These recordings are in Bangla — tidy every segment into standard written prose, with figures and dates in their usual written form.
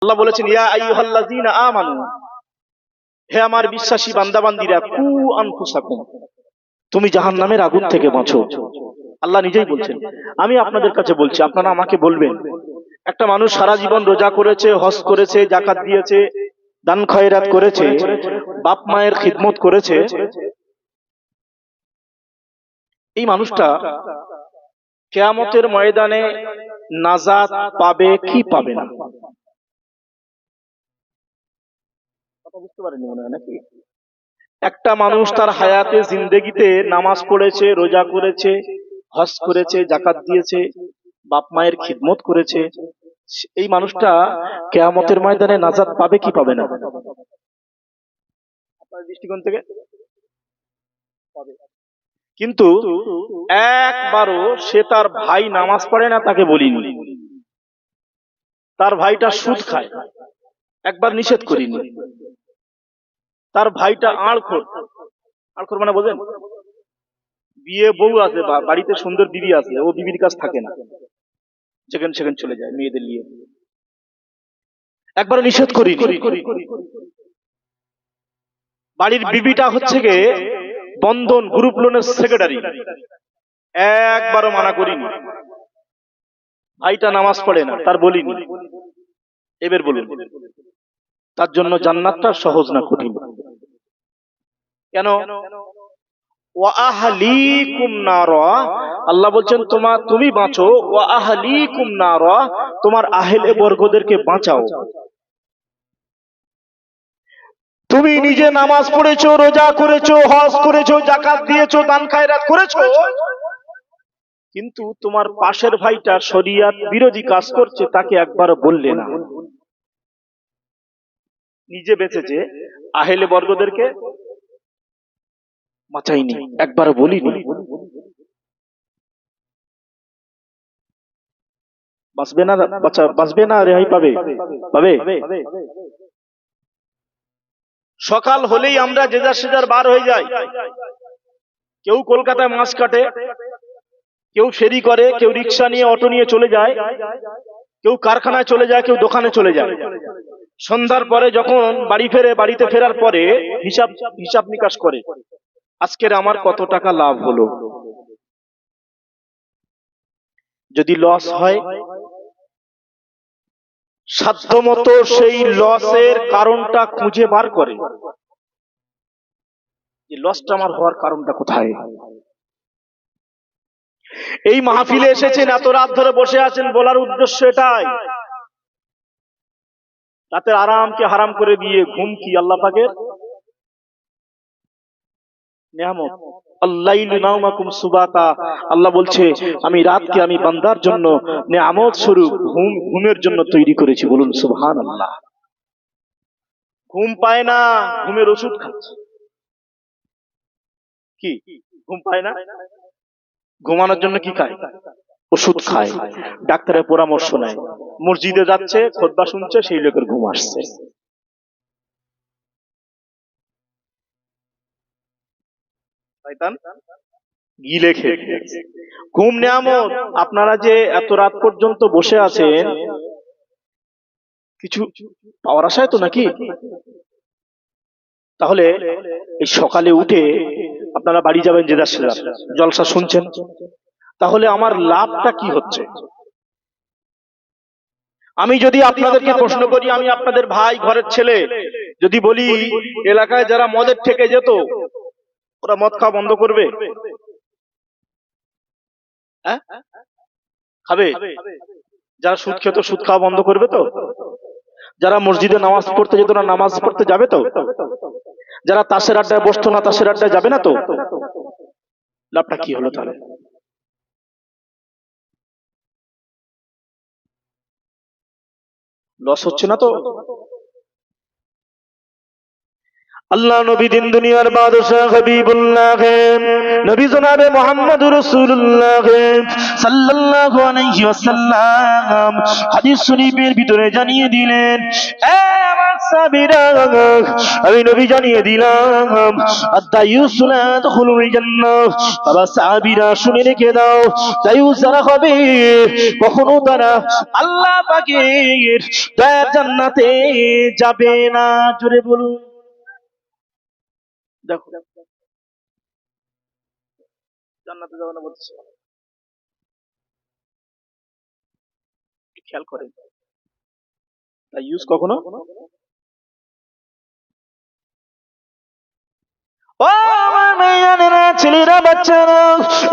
আল্লাহ বলেছেন ইয়া আইয়ুহাল্লাযীনা আমানু, হে আমার বিশ্বাসী বান্দাবান্দীরা, কু আনফুসাকুম, তুমি জাহান্নামের আগুন থেকে বাঁচো। আল্লাহ নিজেই বলছেন। আমি আপনাদের কাছে বলছি, আপনারা আমাকে বলবেন, একটা মানুষ সারা জীবন রোজা করেছে, হজ করেছে, যাকাত দিয়েছে, দান খয়রাত করেছে, বাপ মায়ের খিদমত করেছে, এই মানুষটা কিয়ামতের ময়দানে নাজাত পাবে কি পাবে না? কথা বুঝতে পারেননি মনে হয় নাকি? একটা মানুষ তার হায়াতে জিন্দেগিতে নামাজ পড়েছে, রোজা করেছে, হজ করেছে, যাকাত দিয়েছে, বাপ মায়ের খিদমত করেছে, এই মানুষটা কিয়ামতের ময়দানে নাজাত পাবে কি পাবে না? আপনার দৃষ্টিকোণ থেকে পাবে। কিন্তু একবারও সে তার ভাই নামাজ পড়ে না তাকে বলিনি, তার ভাইটা সুদ খায় একবার নিষেধ করিনি, তার ভাইটা আড়খোর, আড়খোর মানে বোঝেন, বিয়ে বউ আছে, বাড়িতে সুন্দর বিবি আছে, ও বিবির কাছ থাকে না, যেখানে সেখানে চলে যায় মেয়েদের নিয়ে, একবার নিষেধ করি। বাড়ির বিবিটা হচ্ছে গে বন্ধন গ্রুপ লোনের সেক্রেটারি, একবারও মানা করিনি। ভাইটা নামাজ পড়ে না, তার বলিনি। এবার বলুন, তার জন্য জান্নাতটা সহজ না কঠিন? কেন? ওয়া আহলিকুম নারা, আল্লাহ বলছেন তুমি বাঁচো, ওয়া আহলিকুম নারা, তোমার আহলে বর্গদেরকে বাঁচাও। তুমি নিজে নামাজ পড়েছো, রোজা করেছো, হজ করেছো, যাকাত দিয়েছো, দান খায়রাত করেছো, কিন্তু তোমার পাশের ভাইটা শরিয়ত বিরোধী কাজ করছে, তাকে একবার বললে না। নিজে বেঁচেছে, আহলে বর্গদেরকে বাঁচাইনি, একবার বলিনি। বাঁচবে না, বাঁচবে না, রেহাই পাবে? পাবে। সকাল হলেই আমরা যে যার সেজার বার হয়ে যাই, কেউ কলকাতায় মাছ কাটে, কেউ ফেরি করে, কেউ রিক্সা নিয়ে অটো নিয়ে চলে যায়, কেউ কারখানায় চলে যায়, কেউ দোকানে চলে যায়। সন্ধ্যার পরে যখন বাড়ি ফেরে, বাড়িতে ফেরার পরে হিসাব নিকাশ করে, আজকের আমার কত টাকা লাভ হলো। যদি লস হয়, সাধ্যমতো সেই লসের কারণটা খুঁজে বার করে, যে লসটা আমার হওয়ার কারণটা কোথায়। এই মাহফিলে এসেছেন, এত রাত ধরে বসে আছেন, বলার উদ্দেশ্য এটাই, রাতের আরামকে হারাম করে দিয়ে ঘুম কি আল্লাহ পাকের নিয়ামত। আল্লাইলু নাওমাকুম সুবাতা, আল্লাহ বলছে আমি রাতকে আমি বান্দার জন্য নিয়ামত স্বরূপ ঘুমের জন্য তৈরি করেছি। বলুন সুবহানাল্লাহ। ঘুম পায় না, ঘুমের ওষুধ খাচ্ছে। কি ঘুম পায় না? ঘুমানোর জন্য কি খায়? ওষুধ খায়, ডাক্তারের পরামর্শ নেয়, মসজিদে যাচ্ছে, খুতবা শুনছে, সেই লোকের ঘুম আসছে। গিলে খেয়ে ঘুম নিয়ামত। আপনারা যে এত রাত পর্যন্ত বসে আছেন, কিছু পাওয়ার আশায় তো নাকি? তাহলে এই সকালে উঠে আপনারা বাড়ি যাবেন, যে জলসা শুনছেন, তাহলে আমার লাভটা কি হচ্ছে? আমি যদি আপনাদেরকে প্রশ্ন করি, আমি আপনাদের ভাই, ঘরের ছেলে, যদি বলি এলাকায় যারা মদের থেকে যেত, ওরা মদ খাওয়া বন্ধ করবে? খাবে? যারা সুদ খেত, সুদ খাওয়া বন্ধ করবে তো? যারা মসজিদে নামাজ পড়তে যেত না, নামাজ পড়তে যাবে তো? যারা তাসের আড্ডায় বসতো না, তাসের আড্ডায় যাবে না তো? লাভটা কি হলো তাহলে? লস হচ্ছে না তো? আল্লাহ নবী দিন দুনিয়ার বাদশাহ হাবিবুল্লাহ নবী জনাবে মুহাম্মদুর রাসূলুল্লাহ সাল্লাল্লাহু আলাইহি ওয়াসাল্লাম হাদিস শরীফের ভিতরে জানিয়ে দিলেন, এ আমার সাবিরা, আমি নবী জানিয়ে দিলাম আদ-দায়ুস লা ইয়াদখুলুল জান্নাহ। বাবা সাহাবীরা শুনে রেখে দাও, দায়ুস যারা হবে কখনো তারা আল্লাহ পাকের দয়ার জান্নাতে যাবে না। জোরে বলুন। দেখো জান্নাতে যাবে না বলছে, খেয়াল করেন দায়ুস কখনো। ও আমার মেয়েরা, ছেলেরা, বাচ্চারা,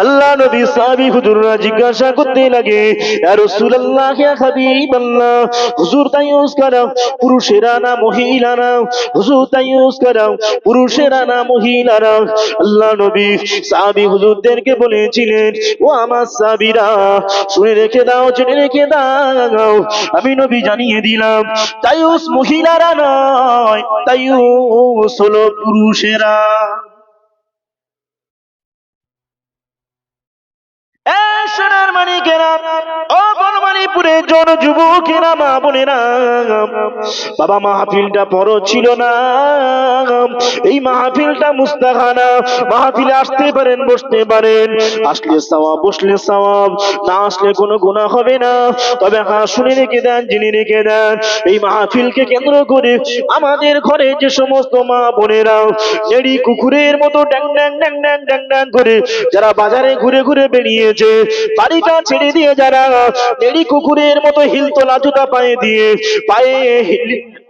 আল্লাহ নবী সাহাবী হুজুররা জিজ্ঞাসা করতে লাগে, ইয়া রাসূলুল্লাহ, ইয়া হাবিবাল্লাহ, হুজুর তাইয়ুস কারা, পুরুষেরা না মহিলারা? হুজুর তাইয়ুস কারা, পুরুষেরা না মহিলারা? আল্লাহ নবী সাহাবী হুজুরদেরকে বলেছিলেন, ও আমার সাহাবীরা, শুনে রেখে দাও, জেনে রেখে দাও, আমি নবী জানিয়ে দিলাম তাইয়ুস মহিলারা নয়, তাইয়ুস হলো পুরুষেরা। সোনার মানিকেরা, ও বনমালীপুরে জন যুবকেরা, মা বোনেরা, বাবা মাহফিলটা বড় ছিল না, এই মাহফিলটা মুস্তাখানা। মাহফিলে আসতে পারেন, বসতে পারেন, আসলে সওয়াব, বসলে সওয়াব, না আসলে কোনো গুনাহ হবে না। তবে হ্যাঁ, শুনে রেখে দেন, জেনে রেখে দেন, এই মাহফিলকে কেন্দ্র করে আমাদের ঘরে যে সমস্ত মা বোনেরা নেড়ি কুকুরের মতো ড্যাং ড্যাং ড্যাং ড্যাং ড্যাং ড্যাং করে যারা বাজারে ঘুরে ঘুরে বেরিয়েছে, বাড়িটা ছেড়ে দিয়ে যারা নেড়ি কুকুরের মতো হিলতোলা জুতা পায়ে দিয়ে,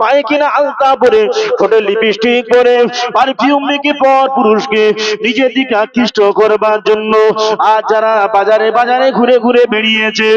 পায়ে কিনা আলতা পরে, ঠোঁটে লিপস্টিক পরে, পারফিউম মেখে পর পুরুষকে নিজের দিকে আকৃষ্ট করবার জন্য আজ যারা বাজারে বাজারে ঘুরে ঘুরে বেরিয়েছে,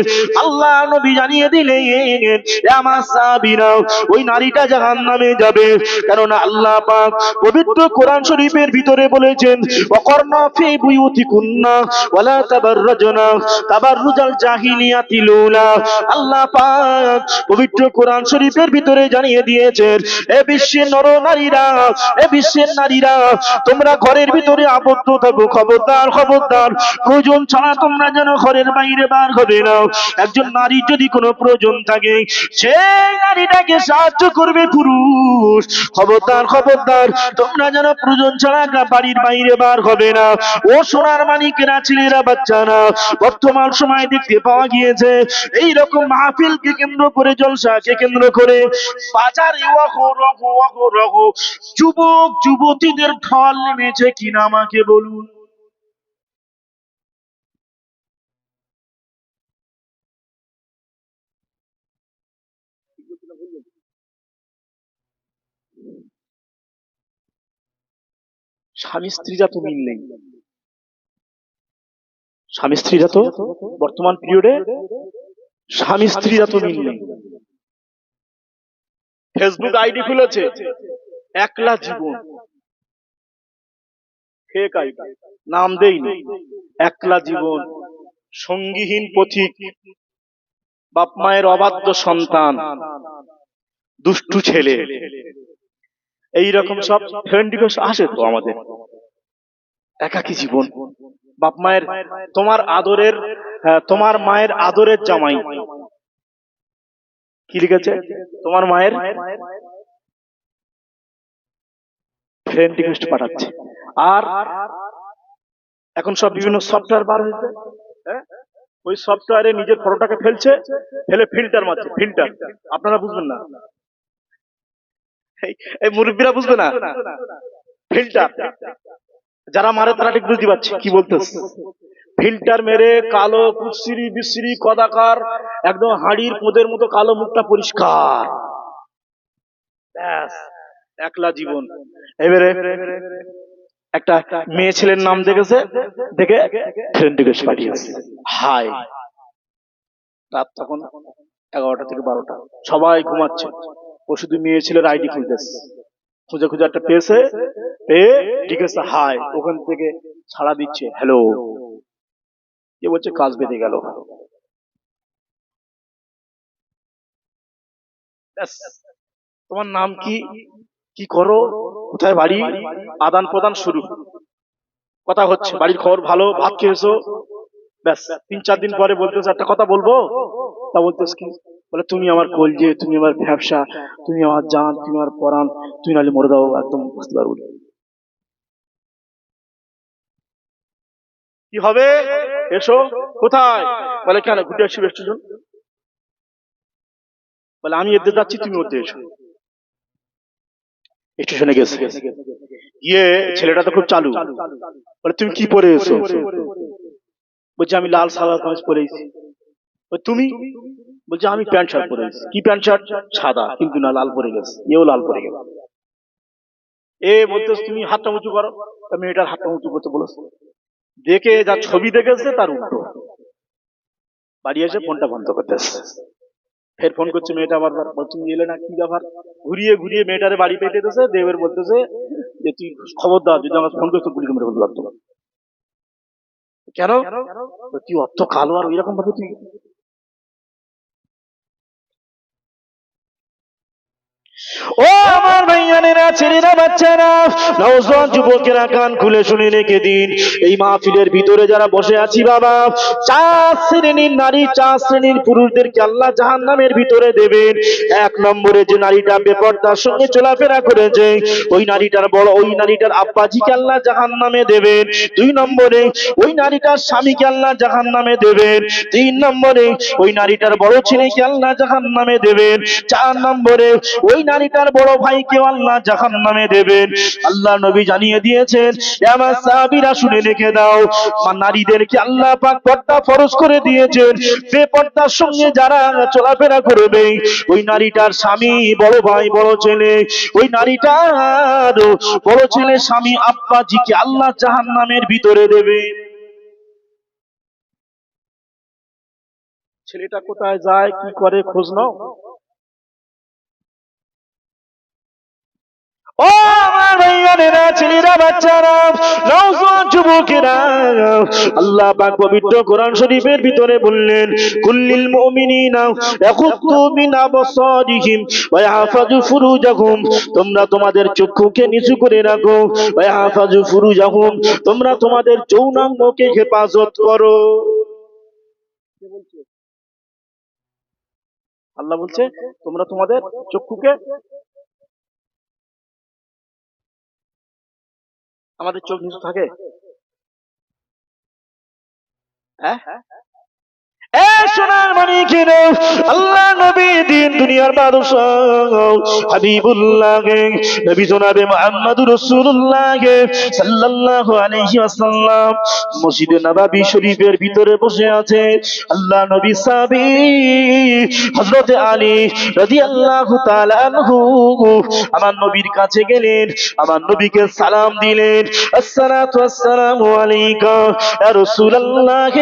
আল্লাহ নবী জানিয়ে দিলেন, আমার সাহাবীরা, ওই নারীটা জাহান্নামে যাবে। কেননা আল্লাহ পাক পবিত্র কোরআন শরীফের ভিতরে বলেছেন, ওয়াকরনা ফি বুয়ুতিকুন্না ওয়ালা তাবাররাজনা তাবাররুজাল জাহিলিয়াতিল উলা। আল্লাহ পাক পবিত্র কোরআন শরীফের ভিতরে জানিয়ে দিয়েছেন, এ বিশ্বের নর নারীরা, এ বিশ্বের নারীরা, তোমরা ঘরের ভিতরে আবদ্ধ থাকো, খবরদার খবরদার, প্রয়োজন ছাড়া তোমরা যেন ঘরের বাইরে বার হবে না। একজন নারীর যদি কোনো প্রয়োজন থাকে, সেই নারীটাকে সাহায্য করবে পুরুষ। খবরদার খবরদার, তোমরা যেন প্রয়োজন ছাড়া বাড়ির বাইরে বার হবে না। ও সোনার মানিকেরা, ছেলেরা, বাচ্চারা, বর্তমান সময়ে দেখতে পাওয়া গিয়েছে এই রকম মাহফিলকে কেন্দ্র করে, জলসাকে কেন্দ্র করে বাজারে যুবক যুবতীদের ঢল নেমেছে কিনা আমাকে বলুন। স্বামী স্ত্রীরা তো মিল নেই, স্বামী স্ত্রীরা তো বর্তমান পিরিয়ডে স্বামী স্ত্রীরা তো মিল নেই। ফেসবুক আইডি খুলেছে, একলা জীবন, ফেক আইডি, নাম দেইনি, একলা জীবন, সঙ্গীহীন পথিক, বাপ মায়ের অবাধ্য সন্তান, দুষ্টু ছেলে, এইরকম সব ফ্রেন্ড রিকোয়েস্ট আসে তো আমাদের। একাকী জীবন, বাপ মায়ের, তোমার আদরের, তোমার মায়ের আদরের জামাই, কি লিখেছে, তোমার মায়ের ফ্রেন্ড রিকোয়েস্ট পাঠাচ্ছে। আর এখন সব বিভিন্ন সফটওয়্যার বার হয়েছে, ওই সফটওয়্যারে নিজের ফটোটাকে ফেলছে, ফেলে ফিল্টার মারছে, ফিল্টার। আপনারা বুঝবেন না, এই মুরব্বীরা বুঝবে না, ফিল্টার। যারা মারে তারা ঠিক বুঝতে পারছে কি বলতেছে। ফিল্টার মেরে কালো কুশ্রী বিশ্রী কদাকার, একদম হাড়ির পোদের মতো কালো, মুখটা পরিষ্কার, ব্যাস, একলা জীবন। এবারে একটা মেয়ে ছেলের নাম দেখেছে, দেখে ফ্রেন্ড রিকোয়েস্ট পাঠিয়েছে, হাই। রাত তখন 11টা থেকে 12টা, সবাই ঘুমাচ্ছে, ও শুধু মেয়ে ছেলের আইডি খুঁজতেছে, খুঁজে খুঁজে একটা পেয়েছে, পেয়ে জিজ্ঞাসা হাই, ওখান থেকে ছাড়া দিচ্ছে, হ্যালো, এ বলছে কাজ বেঁধে গেল। তোমার নাম কি, কি করো, কোথায় বাড়ি, আদান প্রদান শুরু, কথা হচ্ছে, বাড়ির খবর ভালো, ভাত খেয়েছো, ব্যাস 3-4 দিন পরে বলতেছে একটা কথা বলবো, তা বলতেছ কি? বলে তুমি আমার কলজে, তুমি আমার ব্যবসা, তুমি আমার জান, তুমি আমার পরাণ, তুমি নাহলে মরে দাও, একদম বুঝতে পারবো না। কি হবে? এসো। কোথায়? বলে কেন, ঘুরে আসি স্টেশন। বলে আমি এতে যাচ্ছি, তুমি ওতে এসো। স্টেশনে গেছে, গিয়ে ছেলেটা তো খুব চালু, বলে তুমি কি পরে এসো? বলছে আমি লাল সাদা কামিজ পরে এসেছি। তুমি? বলছে আমি প্যান্ট শার্ট পরে এসেছি। কি প্যান্ট শার্ট? সাদা, কিন্তু না লাল পরে গেছে, এও লাল পরে গেছে। এ বলতে তুমি হাতটা উঁচু করো। তা মেয়েটার হাতটা উঁচু করতে বলেছে, দেখে যা ছবি দেখেছে তার উল্টো। বাড়ি এসে ফোনটা বন্ধ করতেছে, ফের ফোন করছে মেয়েটা বারবার, তুমি এলে না, কি ব্যাপার? ঘুরিয়ে ঘুরিয়ে মেয়েটারে বাড়ি পেতে দিতেছে। দেবের বলতেছে যে তুই খবরদার, যদি আমার ফোন করছো গুলি মেরে ফেলতে পারতো। কেন? তুই অত কালো আর ওইরকম ভাবে তুই। ও আমার ভাইয়ানেরা, ছেলেরা, বাচ্চারা, নওজোয়ান যুবকেরা, কান খুলে শুনে রেখে দিন। এই মাহফিলের ভিতরে যারা বসে আছি বাবা, 4 শ্রেণীর নারী, 4 শ্রেণীর পুরুষদেরকে আল্লাহ জাহান্নামের ভিতরে দেবেন। 1 নম্বরে যে নারীটা বেপরদার সঙ্গে চলাফেরা করেছে, ওই নারীটার বড়, ওই নারীটার আব্বাজিকে আল্লাহ জাহান্নামে দেবেন। 2 নম্বরে ওই নারীটার স্বামীকে আল্লাহ জাহান্নামে দেবেন। 3 নম্বরে ওই নারীটার বড় ছেলেকে আল্লাহ জাহান্নামে দেবেন। 4 নম্বরে ওই নারীটার বড় ভাইকেও আল্লাহ জাহান্নামে দেবেন। আল্লাহ নবী জানিয়ে দিয়েছেন, আমার সাহাবীরা শুনে রেখে দাও, নারীদেরকে আল্লাহ পাক পর্দা ফরজ করে দিয়েছেন। বেপর্দার সঙ্গে যারা চলাফেরা করবে, ওই নারীটার স্বামী, বড় ভাই, বড় ছেলে, ওই নারীটার বড় ছেলে স্বামী আব্বাজিকে আল্লাহ জাহান্নামের ভিতরে দেবে। ছেলেটা কোথায় যায়, কি করে, খোঁজ নাও। ও আমার ভাইয়ানেরা, ছেলেরা, বাচ্চারা, নওজোয়ান যুবকেরা, আল্লাহ পাক পবিত্র কোরআন শরীফের ভিতরে বললেন, কুল্লিল মুমিনিনা ইয়াকুদ্দু মিন আবসারিহিম ওয়া ইয়াহফাযু ফুরুজাহুম, তোমরা তোমাদের চক্ষুকে নিচু করে রাখো, ওয়া ইয়াহফাযু ফুরুজাহুম, তোমরা তোমাদের যৌনাঙ্গকে হেফাজত করো। আল্লাহ বলছে তোমরা তোমাদের চক্ষুকে, আমাদের চোখ নিচু থাকে, হ্যাঁ? সোনার মানিকের আল্লাহ নবী, দিন দুনিয়ার বাদশাহ, হাবিবুল্লাহ, নবী জনাবে মুহাম্মদুর রাসূলুল্লাহ সাল্লাল্লাহু আলাইহি ওয়াসাল্লাম মসজিদে নববী শরীফের ভিতরে বসে আছে। আল্লাহ নবী সাহাবী হযরত আলী রাদিয়াল্লাহু তাআলা আনহু আমার নবীর কাছে গেলেন, আমার নবীকে সালাম দিলেন, আসসালাতু ওয়াসসালামু আলাইকা ইয়া রাসূলুল্লাহ,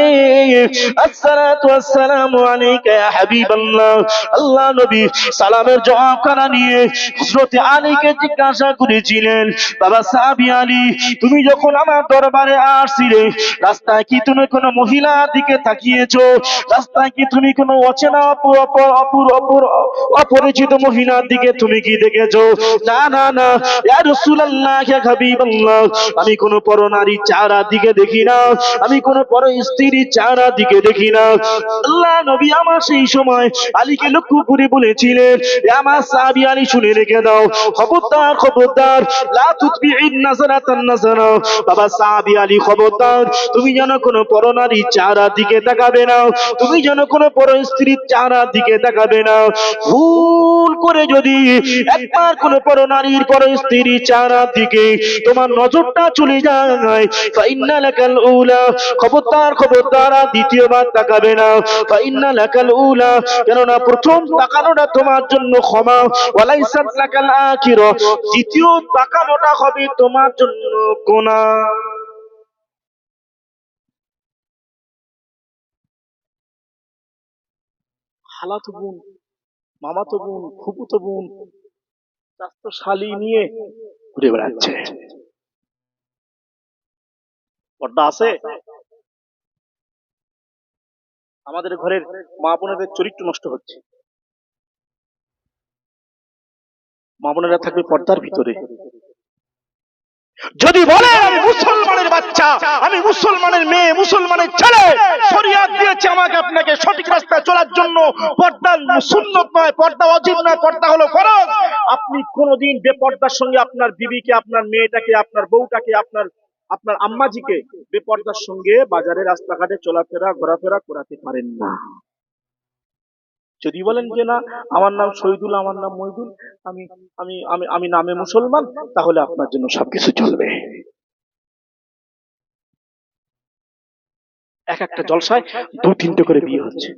আসসালাতু ওয়াসসালামু আলাইকা ইয়া হাবিবাল্লাহ। আল্লাহ নবী সালামের জবাব করা নিয়ে হযরত আলীকে জিজ্ঞাসা করেছিলেন, বাবা সাহাবী আলী, তুমি যখন আমার দরবারে আসছিলে, রাস্তায় কি তুমি কোনো মহিলার দিকে তাকিয়েছো? রাস্তায় কি তুমি কোনো অচেনা অপরিচিত মহিলার দিকে তুমি কি দেখেছো? না না না, ইয়া রাসূলুল্লাহ, ইয়া হাবিবাল্লাহ, আমি কোনো পরনারী চেহারার দিকে দেখি না, আমি কোনো পর স্ত্রীর চেহারার দিকে দেখি না। আল্লাহ নবী আমার সেই সময় আলীকে লক্ষ্য করে বলেছিলেন, আমার সাহাবী আলী শুনে রেখে দাও, খবরদার খবরদার, লা তুতবিইন নাজরাতান নাজরা, বাবা সাহাবী আলী খবরদার, তুমি যেন কোনো পরনারী চেহারার দিকে তাকাবে না, তুমি যেন কোনো পর স্ত্রীর চেহারার দিকে তাকাবে না। ভুল করে যদি একবার কোনো পরনারীর পর স্ত্রীর চেহারার দিকে তোমার নজরটা চলে যায়, ফাইন্না লাকাল উলা, খবরদার খবরদার, দ্বিতীয়বার তাকাবে না, ফাইন্না লাকাল উলা, কেননা প্রথম তাকানোটা তোমার জন্য ক্ষমা, ওয়ালাইসাত লাকাল আখিরা, দ্বিতীয় তাকানোটা হবে তোমার জন্য গুনাহ। খালাতো বোন, মামাতো বোন, ফুফুতো বোন, চাচাতো শালি নিয়ে ঘুরে বেড়াচ্ছে, পর্দা আছে? আমাদের ঘরের মা বোনেদের চরিত্র নষ্ট হচ্ছে। মা বোনেরা থাকবে পর্দার ভিতরে, যদি বলে আমি মুসলমানের বাচ্চা, আমি মুসলমানের মেয়ে, মুসলমানের ছেলে, শরিয়ত দিয়েছে আমাকে আপনাকে সঠিক রাস্তায় চলার জন্য, পর্দা সুন্নত নয়, পর্দা ওয়াজিব নয়, পর্দা হলো ফরজ। আপনি কোনোদিন বেপর্দার সঙ্গে আপনার বিবিকে, আপনার মেয়েটাকে, আপনার বউটাকে, আপনার আপনার আম্মাজিকে বেপর্দার সঙ্গে বাজারে রাস্তাঘাটে চলাফেরা ঘোরাফেরা করাতে পারেন না। যদি বলেন যে না আমার নাম শহীদুল, আমার নাম মহিদুল, আমি আমি আমি আমি নামে মুসলমান, তাহলে আপনার জন্য সবকিছু চলবে। এক একটা জলসায় 2-3টে করে বিয়ে হচ্ছে।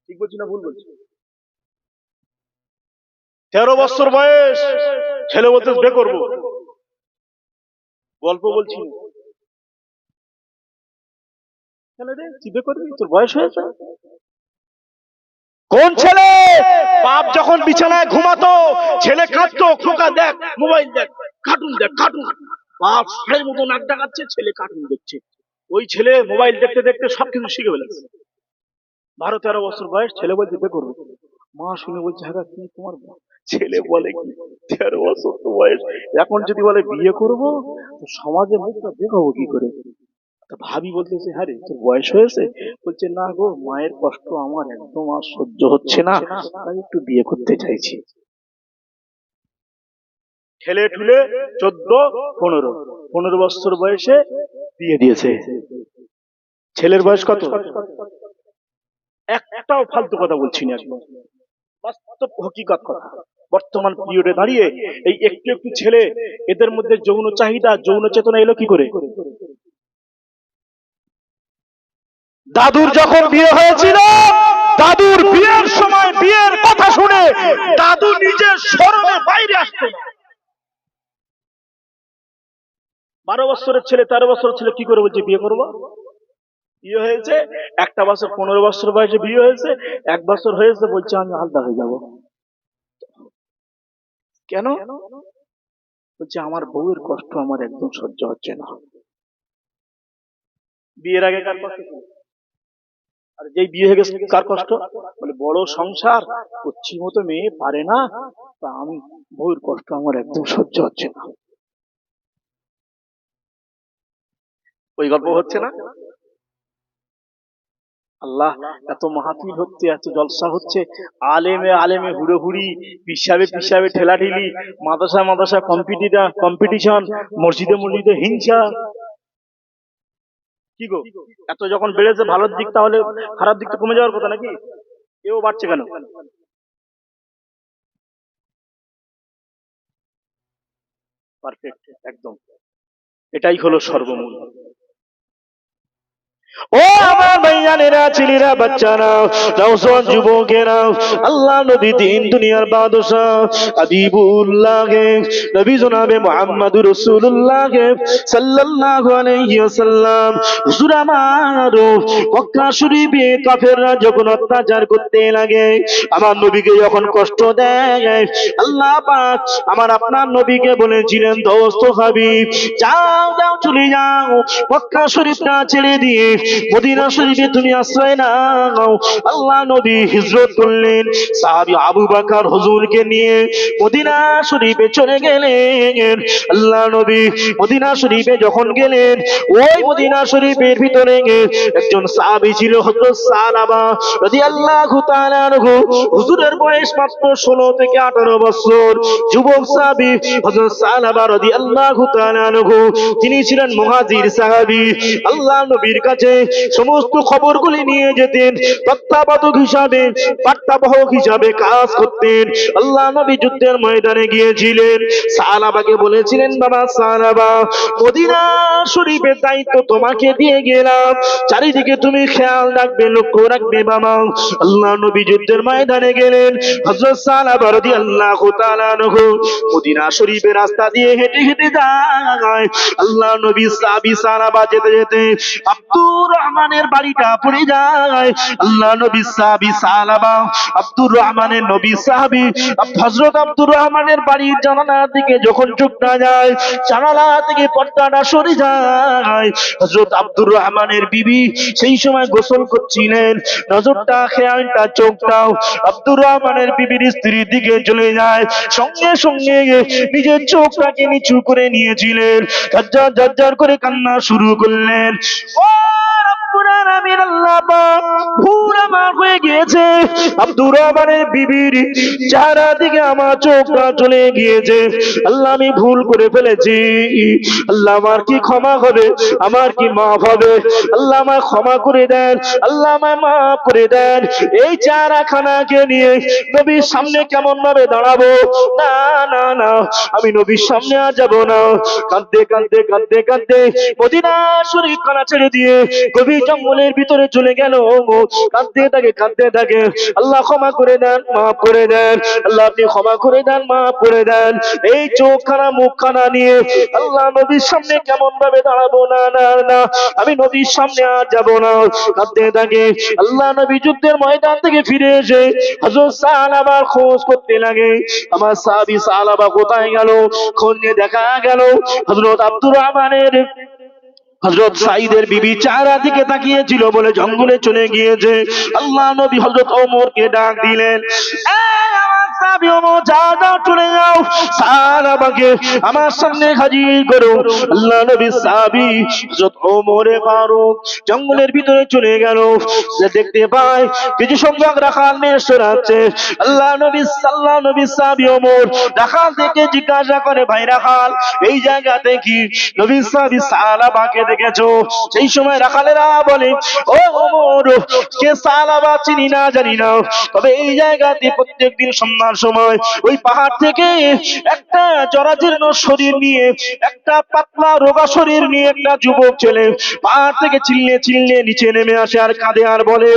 ঠিক বলছি না ভুল বলছি? 13 বছর বয়স ছেলে বলতে বিয়ে করবো, গল্প বলছি না। ছেলে রে তুই বিয়ে করবি, তোর বয়স হয়েছে? কোন ছেলে? বাপ যখন বিছানায় ঘুমাতো ছেলে কাঁদতো, খোকা দেখ মোবাইল দেখ, কার্টুন দেখ, কার্টুন। বাপ ছেলের মতো নাক ডাকাচ্ছে, ছেলে কার্টুন দেখছে। ওই ছেলে মোবাইল দেখতে দেখতে সবকিছু শিখে ফেলেছে। 12-13 বছর বয়স ছেলে বলছে বিয়ে করবো। মা শুনে বলছে হ্যাঁ কি তোমার ছেলে বলে কি 13 বছর তো বয়স, এখন যদি বলে বিয়ে করবো তো সমাজে মুখটা দেখাবো কি করে? ভাবি বলতেছে হ্যাঁ রে তোর বয়স হয়েছে? বলছে না গো, মায়ের কষ্ট আমার একদম আর সহ্য হচ্ছে না, তাই একটু বিয়ে করতে চাইছি। ঠেলে ঠুলে 14-15 বছর বয়সে বিয়ে দিয়েছে। ছেলের বয়স কত? একটাও ফালতু কথা বলছি না, বাস্তব হকিকত কথা। বর্তমান পিরিয়ডে দাঁড়িয়ে এই একটু একটু ছেলে, এদের মধ্যে যৌন চাহিদা, যৌন চেতনা এলো কি করে? দাদুর যখন বিয়ে হয়েছিল, দাদুর বিয়ের সময় বিয়ের কথা শুনে দাদু নিজের শরমের বাইরে আসতো না। 12 বছরের ছেলে, 13 বছরের ছেলে কি করে বলছে বিয়ে করবো? বিয়ে হয়েছে 1 বছর, 15 বছর বয়সে বিয়ে হয়েছে, 1 বছর হয়েছে বলছে আমি আলাদা হয়ে যাব। কেন? বলছে আমার বউয়ের কষ্ট আমার একদম সহ্য হচ্ছে না। বিয়ের আগে কার কষ্ট? আর যেই বিয়ে হয়ে গেছে কার কষ্ট? বলে বড় সংসার করছি মতো মেয়ে পারে না, তা আমি বউয়ের কষ্ট আমার একদম সহ্য হচ্ছে না। ওই গল্প হচ্ছে না? আল্লাহ, এত মাহফিল হচ্ছে, এত জলসা হচ্ছে, আলেমে আলেমে হুড়োহুড়ি, পিসাবে পিসাবে ঠেলাঠেলি, মাদ্রাসা মাদ্রাসা কম্পিটিশন, মসজিদে মসজিদে হিংসা। কি গো, এত যখন বেড়েছে ভালোর দিক, তাহলে খারাপ দিক তো কমে যাওয়ার কথা নাকি? এও বাড়ছে কেন? পারফেক্ট, একদম এটাই হলো সর্বমূল। ও আমার ভাইজানেরা, ছেলেরা, বাচ্চারা, নওজোয়ান যুবকেরা, আল্লাহ নবী দিন দুনিয়ার বাদশাহ হাবিবুল্লাহ নবী জনাবে মুহাম্মদুর রাসূলুল্লাহ সাল্লাল্লাহু আলাইহি ওয়াসাল্লাম, হুজুর আমার মক্কা শরীফে কাফেররা যখন অত্যাচার করতে লাগে, আমার নবীকে যখন কষ্ট দেয়, আল্লাহ পাক আমার আপনার নবীকে বলেছিলেন দোস্ত হাবিব যাও যাও চলে যাও, মক্কা শরীফটা ছেড়ে দিয়ে মদিনা শরীফে তুমি আশ্রয় নাও। আল্লাহ নবী হিজরত করলেন, সাহাবী আবু বকর হুজুরকে নিয়ে মদিনা শরীফে চলে গেলেন। আল্লাহ নবী মদিনা শরীফে যখন গেলেন, ওই মদিনা শরীফের ভিতরে একজন সাহাবী ছিল হযরত সালাবা রাদিয়াল্লাহু তাআলা আনহু। হুজুরের বয়স মাত্র 16 থেকে 18 বছর। যুবক সাহাবী হযরত সালাবা রাদিয়াল্লাহু তাআলা আনহু, তিনি ছিলেন মুহাজির সাহাবী। আল্লাহ নবীর কাছে সমস্ত খবরগুলি নিয়ে যেতেন, তত্ত্বাবধায়ক হিসাবে, বার্তাবাহক হিসাবে কাজ করতেন। আল্লাহ নবী যুদ্ধের ময়দানে গিয়েছিলেন, সালাবাকে বলেছিলেন বাবা সালাবা, মদিনা শরীফের দায়িত্ব তোমাকে দিয়ে গেলাম, চারিদিকে তুমি খেয়াল রাখবে, লক্ষ্য রাখবে বাবা। আল্লাহ নবী যুদ্ধের ময়দানে গেলেন, হযরত সালাবা রাদিয়াল্লাহু তাআলা আনহু মদিনা শরীফের রাস্তা দিয়ে হেঁটে হেঁটে যায়। আল্লাহ নবী সাহাবী সালাবা যেতে যেতে আব্দুল আব্দুর রহমানের বাড়িটা পড়ে যায়। আল্লাহ নবী সাহাবী সালাবা আব্দুর রহমানের নবী সাহাবী হযরত আব্দুর রহমানের বাড়ির জানালার দিকে যখন চোখটা যায়, জানালা থেকে পর্দাটা সরে যায়। হযরত আব্দুর রহমানের বিবি সেই সময় গোসল করছিলেন। নজরটা খেয়ালটা চোখটাও আব্দুর রহমানের বিবির স্ত্রীর দিকে চলে যায়। সঙ্গে সঙ্গে নিজের চোখটাকে নিচু করে নিয়েছিলেন, ঝরঝর ঝরঝর করে কান্না শুরু করলেন। ও রব্বুল আলামিন, আল্লাহ পাক, ভুল আমার হয়ে গিয়েছে। আব্দুর রহমানের বিবির চেহারা দিকে আমার চোখটা চলে গিয়েছে। আল্লাহ, আমি ভুল করে ফেলেছি। আল্লাহ, আমার কি ক্ষমা হবে? আমার কি মাফ হবে? আল্লাহ, আমায় ক্ষমা করে দেন। আল্লাহ, আমায় মাফ করে দেন। এই চেহারাখানাকে নিয়ে নবীর সামনে কেমন ভাবে দাঁড়াবো? না না না, আমি নবীর সামনে আর যাব না। কাঁদতে কাঁদতে কাঁদতে কাঁদতে মদিনা শরীফ খানা ছেড়ে দিয়ে গভীর জঙ্গলের ভিতরে চলে গেল। কাঁদতে থাকে কাঁদতে থাকে। আল্লাহ, ক্ষমা করে দেন, মাফ করে দেন। আল্লাহ, আপনি ক্ষমা করে দেন, মাফ করে দেন। এই চোখখানা মুখখানা নিয়ে আল্লাহ নবীর সামনে কেমন ভাবে দাঁড়াবো? না না না, আমি নবীর সামনে আর যাব না। কাঁদতে থাকে। আল্লাহ নবী যুদ্ধের ময়দান থেকে ফিরে এসে হযরত সাহাবার খোঁজ করতে লাগে। আমার সাহাবী সাহাবা কোথায় গেল? খোঁজ নিয়ে দেখা গেল হযরত আব্দুর রহমানের হযরত সাঈদের বিবি চেহারা দিকে তাকিয়েছিল বলে জঙ্গলে চলে গিয়েছে। আল্লাহ নবী হযরত ওমরকে ডাক দিলেন, এই আমার সাহাবী ওমর, যাও যাও, চলে যাও, সাহাবাকে আমার সামনে হাজির করো। আল্লাহ নবী সাহাবী হযরত ওমরে ফারুক জঙ্গলের ভিতরে চলে গেল। সে দেখতে পায় কিছু সংখ্যক রাখাল নিয়ে সরাচ্ছে। আল্লাহ নবী সাহাবী ওমর রাখাল থেকে জিজ্ঞাসা করে, ভাই রাখাল, এই জায়গাতে কি নবী সাহাবী সাহাবাকে দেখেছো? সেই সময় রাখালেরা বলে, ও ওমর, কে সাহাবা চিনি না, জানি না, তবে এই জায়গাতে প্রত্যেকদিন সন্ধ্যার সময় ওই পাহাড় থেকে একটা জরাজীর্ণ শরীর নিয়ে, একটা পাতলা রোগা শরীর নিয়ে একটা যুবক ছেলে পাহাড় থেকে চিল্লিয়ে চিল্লিয়ে নিচে নেমে আসে আর কাঁদে আর বলে,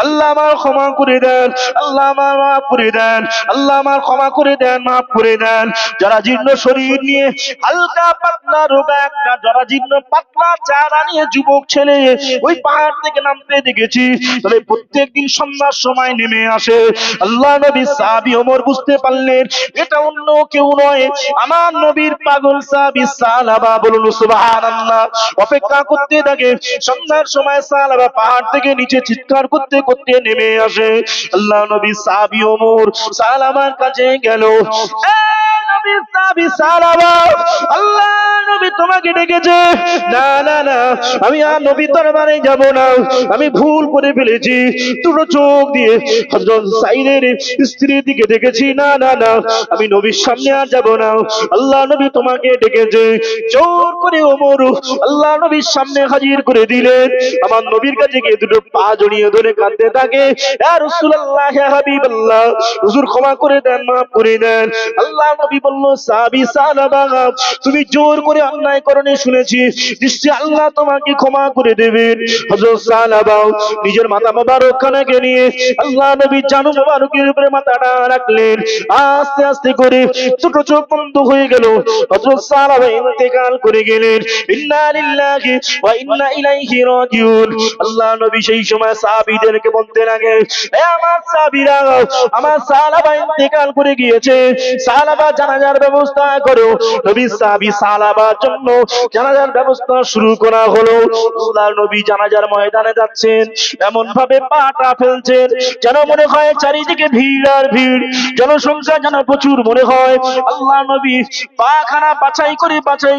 আল্লাহ আমার ক্ষমা করে দেন, আল্লাহ আমার মাফ করে দেন, আল্লাহ আমার ক্ষমা করে দেন, মাফ করে দেন। জরাজীর্ণ শরীর নিয়ে হালকা পাতলা রোগা একটা জরাজীর্ণ পাতলা চেহারা নিয়ে যুবক ছেলে ওই পাহাড় থেকে নামতে দেখেছি, তবে প্রত্যেকদিন সন্ধ্যার সময় নেমে আসে। আল্লাহ নবী সাহাবী ওমর বুঝতে পারলেন এটা অন্য কেউ নয়, আমার নবীর পাগল সাহাবী সাহাবা। বলুন সুবহানাল্লাহ। অপেক্ষা করতে থাকে। সন্ধ্যার সময় সাহাবা পাহাড় থেকে নিচে চিৎকার করতে করতে নেমে আসে। আল্লাহ নবী সাহাবী ওমর সাহাবার কাছে গেল, আল্লাহ নবী তোমাকে ডেকেছে। না না না, আমি আর নবী দরবারে যাব না, আমি ভুল করে ফেলেছি। দুটো চোখ দিয়ে হযরত সাঈদের স্ত্রীর দিকে দেখেছি। না না না, আমি নবীর সামনে আর যাব না। আল্লাহ নবী তোমাকে ডেকেছে। জোর করে ওমর আল্লাহ নবীর সামনে হাজির করে দিলেন। আমার নবীর কাছে গিয়ে দুটো পা জড়িয়ে ধরে কাঁদতে থাকে, ইয়া রাসূলুল্লাহ, ইয়া হাবিবাল্লাহ, হুজুর ক্ষমা করে দেন, মাফ করে দেন। আল্লাহ নবী বলল, সাহাবী সাহাবা, তুমি জোর করে অন্যায় করনি শুনেছি, নিশ্চয়ই আল্লাহ তোমাকে ক্ষমা করে দেবেন। হযরত সাহাবা নিজের মাথা মোবারক খানাকে নিয়ে আল্লাহ নবীর জানু মোবারকের উপরে মাথাটা রাখলেন। আস্তে আস্তে করে দুটো চোখ বন্ধ হয়ে গেল। হযরত সাহাবা ইন্তেকাল করে গেলেন। ইন্না লিল্লাহি ওয়া ইন্না ইলাইহি রাজিউন। আল্লাহ নবী সেই সময় সাহাবীদেরকে বলতে লাগে, এ আমার সাহাবীরা, আমার সাহাবা ইন্তেকাল করে গিয়েছে, সাহাবা জানাজার ব্যবস্থা করো। নবী সাহাবী সাহাবার জন্য জানাজার ব্যবস্থা শুরু করা হলো। আল্লাহ নবী জানাজার ময়দানে যাচ্ছেন, এমন ভাবে পাটা ফেলছেন যেন মনে হয় চারিদিকে ভিড় আর ভিড়, জনসংখ্যা যেন প্রচুর মনে হয়। আল্লাহ নবী পাখানা বাছাই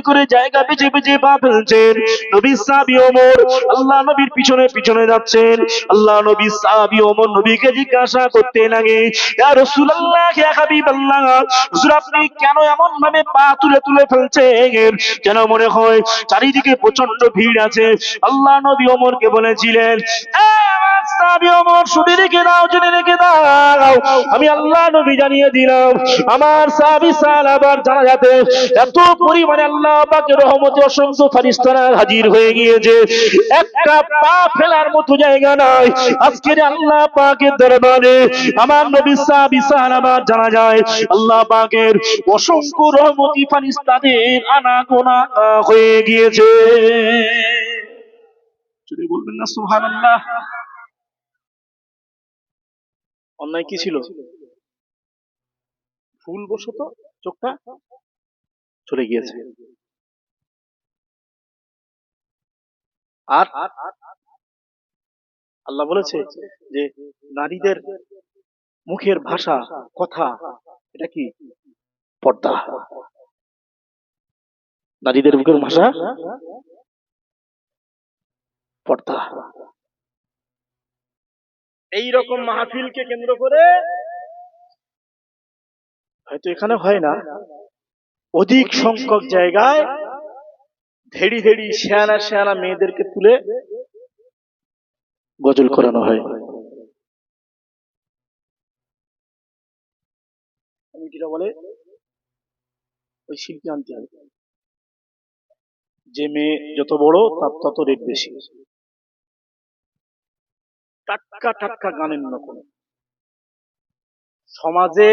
করে জায়গা বেঁচে বেঁচে পা ফেলছেন। নবী সাহাবী ওমর আল্লাহ নবীর পিছনে পিছনে যাচ্ছেন। আল্লাহ নবী সাহাবী ওমর নবীকে জিজ্ঞাসা করতে লাগে, ইয়া রাসূলুল্লাহ, ইয়া হাবিবাল্লাহ, হুজুর আপনি কেন এমন ভাবে পা তুলে তুলে ফেলছেন যেন মনে হয় চারিদিকে প্রচন্ড ভিড় আছে? আল্লাহ নবী ওমরকে বলেছিলেন, সাহাবী ওমর, শুনে রেখে দাও, জেনে রেখে দাও, আমি আল্লাহ নবী জানিয়ে দিলাম, আমার সাহাবী সাহাবার জানাজাতে এত পরিমাণে আল্লাহ পাকের রহমতে অসংখ্য ফেরেশতারা হাজির হয়ে গিয়েছে, একটা পা ফেলার মতো জায়গা নাই। আজকের আল্লাহ পাকের দরবারে আমার নবী সাহাবী সাহাবার জানাজায় আল্লাহ পাকের অসংখ্য রহমতি ফেরেশতাদের আনাগোনা হয়ে গিয়েছে। যদি বলবেন না সুবহানাল্লাহ। অন্যায় কি ছিল? ভুলবশত চোখটা চলে গিয়েছে। আর আল্লাহ বলেছে যে নারীদের মুখের ভাষা, কথা, এটা কি? পর্দা। নারীদের মুখের ভাষা পর্দা। এই রকম মাহফিলকে কেন্দ্র করে হয়তো এখানে হয় না, অধিক সংখ্যক জায়গায় ধেড়ি ধেড়ি শেয়ানা শেয়ানা মেয়েদেরকে তুলে গজল করানো হয়। কমিটিরা বলে ওই শিল্পী আনতে হবে, যে মেয়ে যত বড় তার তত রেট বেশি। টাটকা টাটকা গানের নকল সমাজে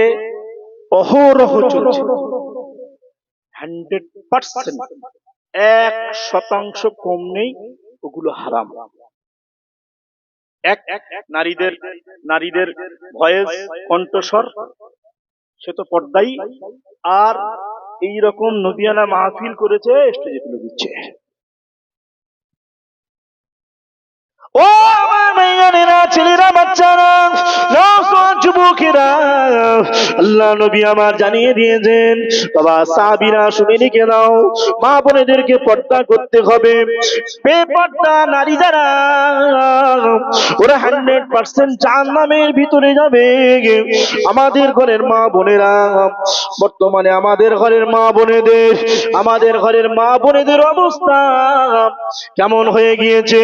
অহরহ চলছে। 100%, 1% কম নেই, ওগুলো হারাম। এক নারীদের নারীদের ভয়েস, কণ্ঠস্বর, সে তো পর্দাই। আর এই রকম নদিয়ানা মাহফিল করেছে, স্টেজে তুলে দিচ্ছে। ও আমার মেয়েরা, ছেলেরা, বাচ্চারা, যুবকেরা, আল্লাহ নবী আমার জানিয়ে দিয়েছেন, বাবা সাহাবীরা শুনে লিখে দাও, মা বোনেদেরকে পর্দা করতে হবে। বেপর্দা নারী যারা, ওরা 100% জাহান্নামের ভিতরে যাবে। আমাদের ঘরের মা বোনেরা, বর্তমানে আমাদের ঘরের মা বোনেদের অবস্থা কেমন হয়ে গিয়েছে?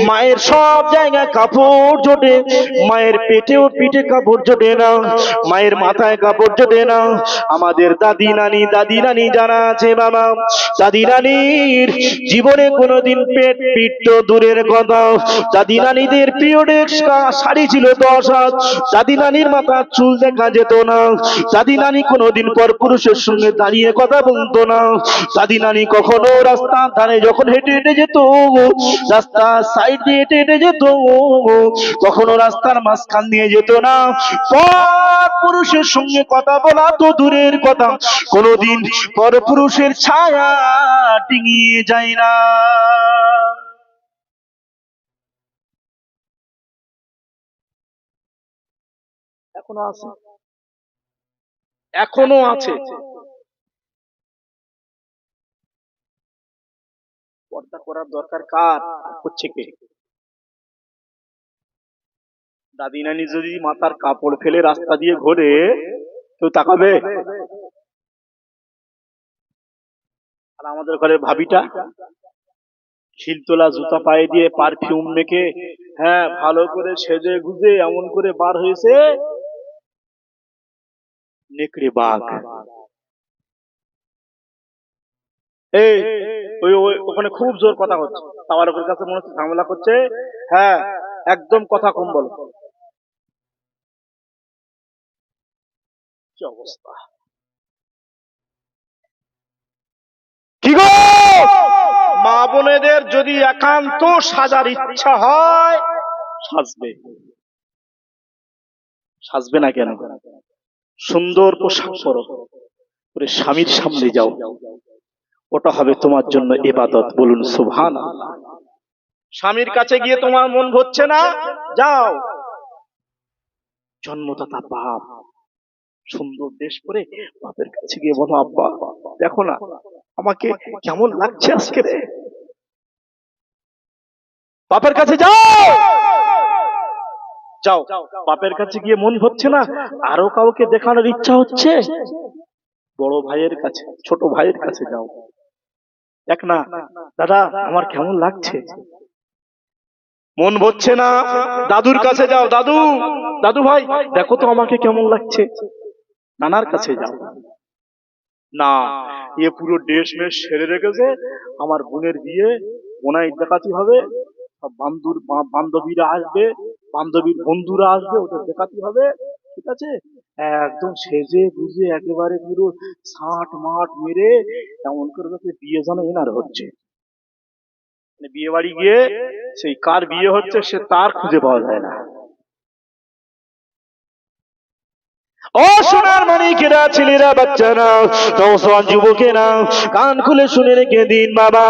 মায়ের সব জায়গায় কাপড় জোটে, মায়ের পেটেও পিঠে কাপড় জোটে না, মায়ের মাথায় কাপড় জোটে না। আমাদের দাদি নানি যারা আছে বাবা, দাদি নানির জীবনে কোনোদিন পেট পিঠ তো দূরের কথা, দাদি নানিদের পিরিয়ডের শাড়ি ছিল 10 হাত, দাদি নানির মাথা চুল দেখা যেত না, দাদি নানি কোনোদিন পর পুরুষের সঙ্গে দাঁড়িয়ে কথা বলতো না, দাদি নানি কখনো রাস্তার ধারে যখন হেঁটে হেঁটে যেত, রাস্তা সাইড দিয়ে হেঁটে হেঁটে যেত, কখনো রাস্তার মাঝখান দিয়ে যেত না। পর পুরুষের সঙ্গে কথা বলা তো দূরের কথা, কোনোদিন পর পুরুষের ছায়া ডিঙিয়ে যায় না। এখনো আছে। পর্দা করার দরকার কার? হচ্ছে কে? দাদি নানি যদি মাথার কাপড় ফেলে রাস্তা দিয়ে ঘোরে, কেউ তাকাবে? আর আমাদের ঘরের ভাবিটা হিলতোলা জুতা পায়ে দিয়ে পারফিউম মেখে, হ্যাঁ, ভালো করে সেজে গুজে এমন করে বার হয়েছে, নেকড়ে বাঘ। এই ওখানে খুব জোর কথা হচ্ছে, আমার ওর কাছে মনে হচ্ছে ঝামেলা করছে। হ্যাঁ, একদম কথা কম বলো। কি অবস্থা! কি গো, মা বোনেদের যদি একান্ত সাজার ইচ্ছা হয়, সাজবে না কেন? সুন্দর পোশাক পরো, করে স্বামীর সামনে যাও, ওটা হবে তোমার জন্য ইবাদত। বলুন সুবহানাল্লাহ। স্বামীর কাছে গিয়ে তোমার মন ভরছে না, যাও, জন্মদাতা বাপ, সুন্দর ড্রেস পরে বাপের কাছে গিয়ে বলো, আব্বা দেখো না আমাকে কেমন লাগছে আজকে রে। বাপের কাছে যাও, যাও। বাপের কাছে গিয়ে মন ভরছে না, আরো কাউকে দেখানোর ইচ্ছা হচ্ছে, বড় ভাইয়ের কাছে, ছোট ভাইয়ের কাছে যাও, দেখ না দাদা আমার কেমন লাগছে। মন ভরছে না, দাদুর কাছে যাও, দাদু ভাই দেখো তো আমাকে কেমন লাগছে। নানার কাছে যাও, না এ পুরো ড্রেস মেশ সেরে রেখেছে, আমার বোনের বিয়ে, বোনাই দেখাতে হবে, সব বান্ধবীরা আসবে, বান্ধবীর বন্ধুরা আসবে, ওদের দেখাতে হবে, ঠিক আছে? একদম সেজে গুজে একেবারে পুরো ষাট মাঠ মেরে এমন করে বিয়ে যেন এনার হচ্ছে। বিয়ে বাড়ি গিয়ে সেই কার বিয়ে হচ্ছে সে তার খুঁজে পাওয়া যায় না। ও সোনার মানিকেরা, ছেলেরা, বাচ্চারা, নওজোয়ান যুবকেরা, কান খুলে শুনে রেখে দিন বাবা,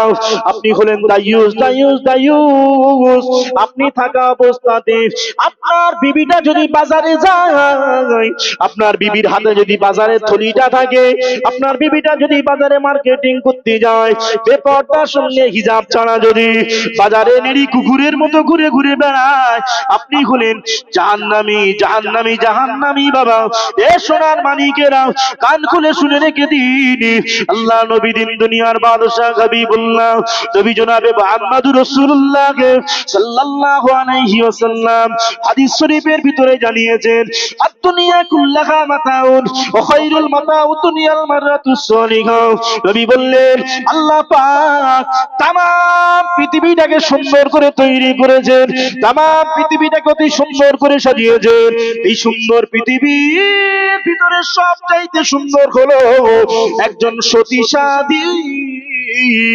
আপনি হলেন দায়ুস, দায়ুস, দায়ুস। আপনি থাকা অবস্থাতে আপনার বিবিটা যদি বাজারে যায়, আপনার বিবির হাতে যদি বাজারের থলিটা থাকে, আপনার বিবিটা যদি বাজারে মার্কেটিং করতে যায়, বেপরদার সঙ্গে হিজাব ছাড়া যদি বাজারে নেড়ি কুকুরের মতো ঘুরে ঘুরে বেড়ায়, আপনি হলেন জাহান্নামী, জাহান্নামী, জাহান্নামী বাবা। এ সোনার মানিকেরা, কান খুলে শুনে রেখে দিন, আল্লাহ নবী দিন দুনিয়ার বাদশাহ হাবিবুল্লাহ নবী জনাবে মুহাম্মদুর রাসূলুল্লাহ সাল্লাল্লাহু আলাইহি ওয়াসাল্লাম হাদিস শরীফের ভিতরে জানিয়েছেন, আদ-দুনিয়া কুল্লাহা মাতাউন ওয়া খায়রুল মাতাউদ দুনিয়াল মাররাতুস সালিহা। নবী বললেন, আল্লাহ পাক তাম পৃথিবীটাকে সুন্দর করে তৈরি করেছেন, তাম পৃথিবীটাকে অতি সুন্দর করে সাজিয়েছেন। এই সুন্দর পৃথিবীর ভিতরে সবচাইতে সুন্দর হলো একজন সতী সাধী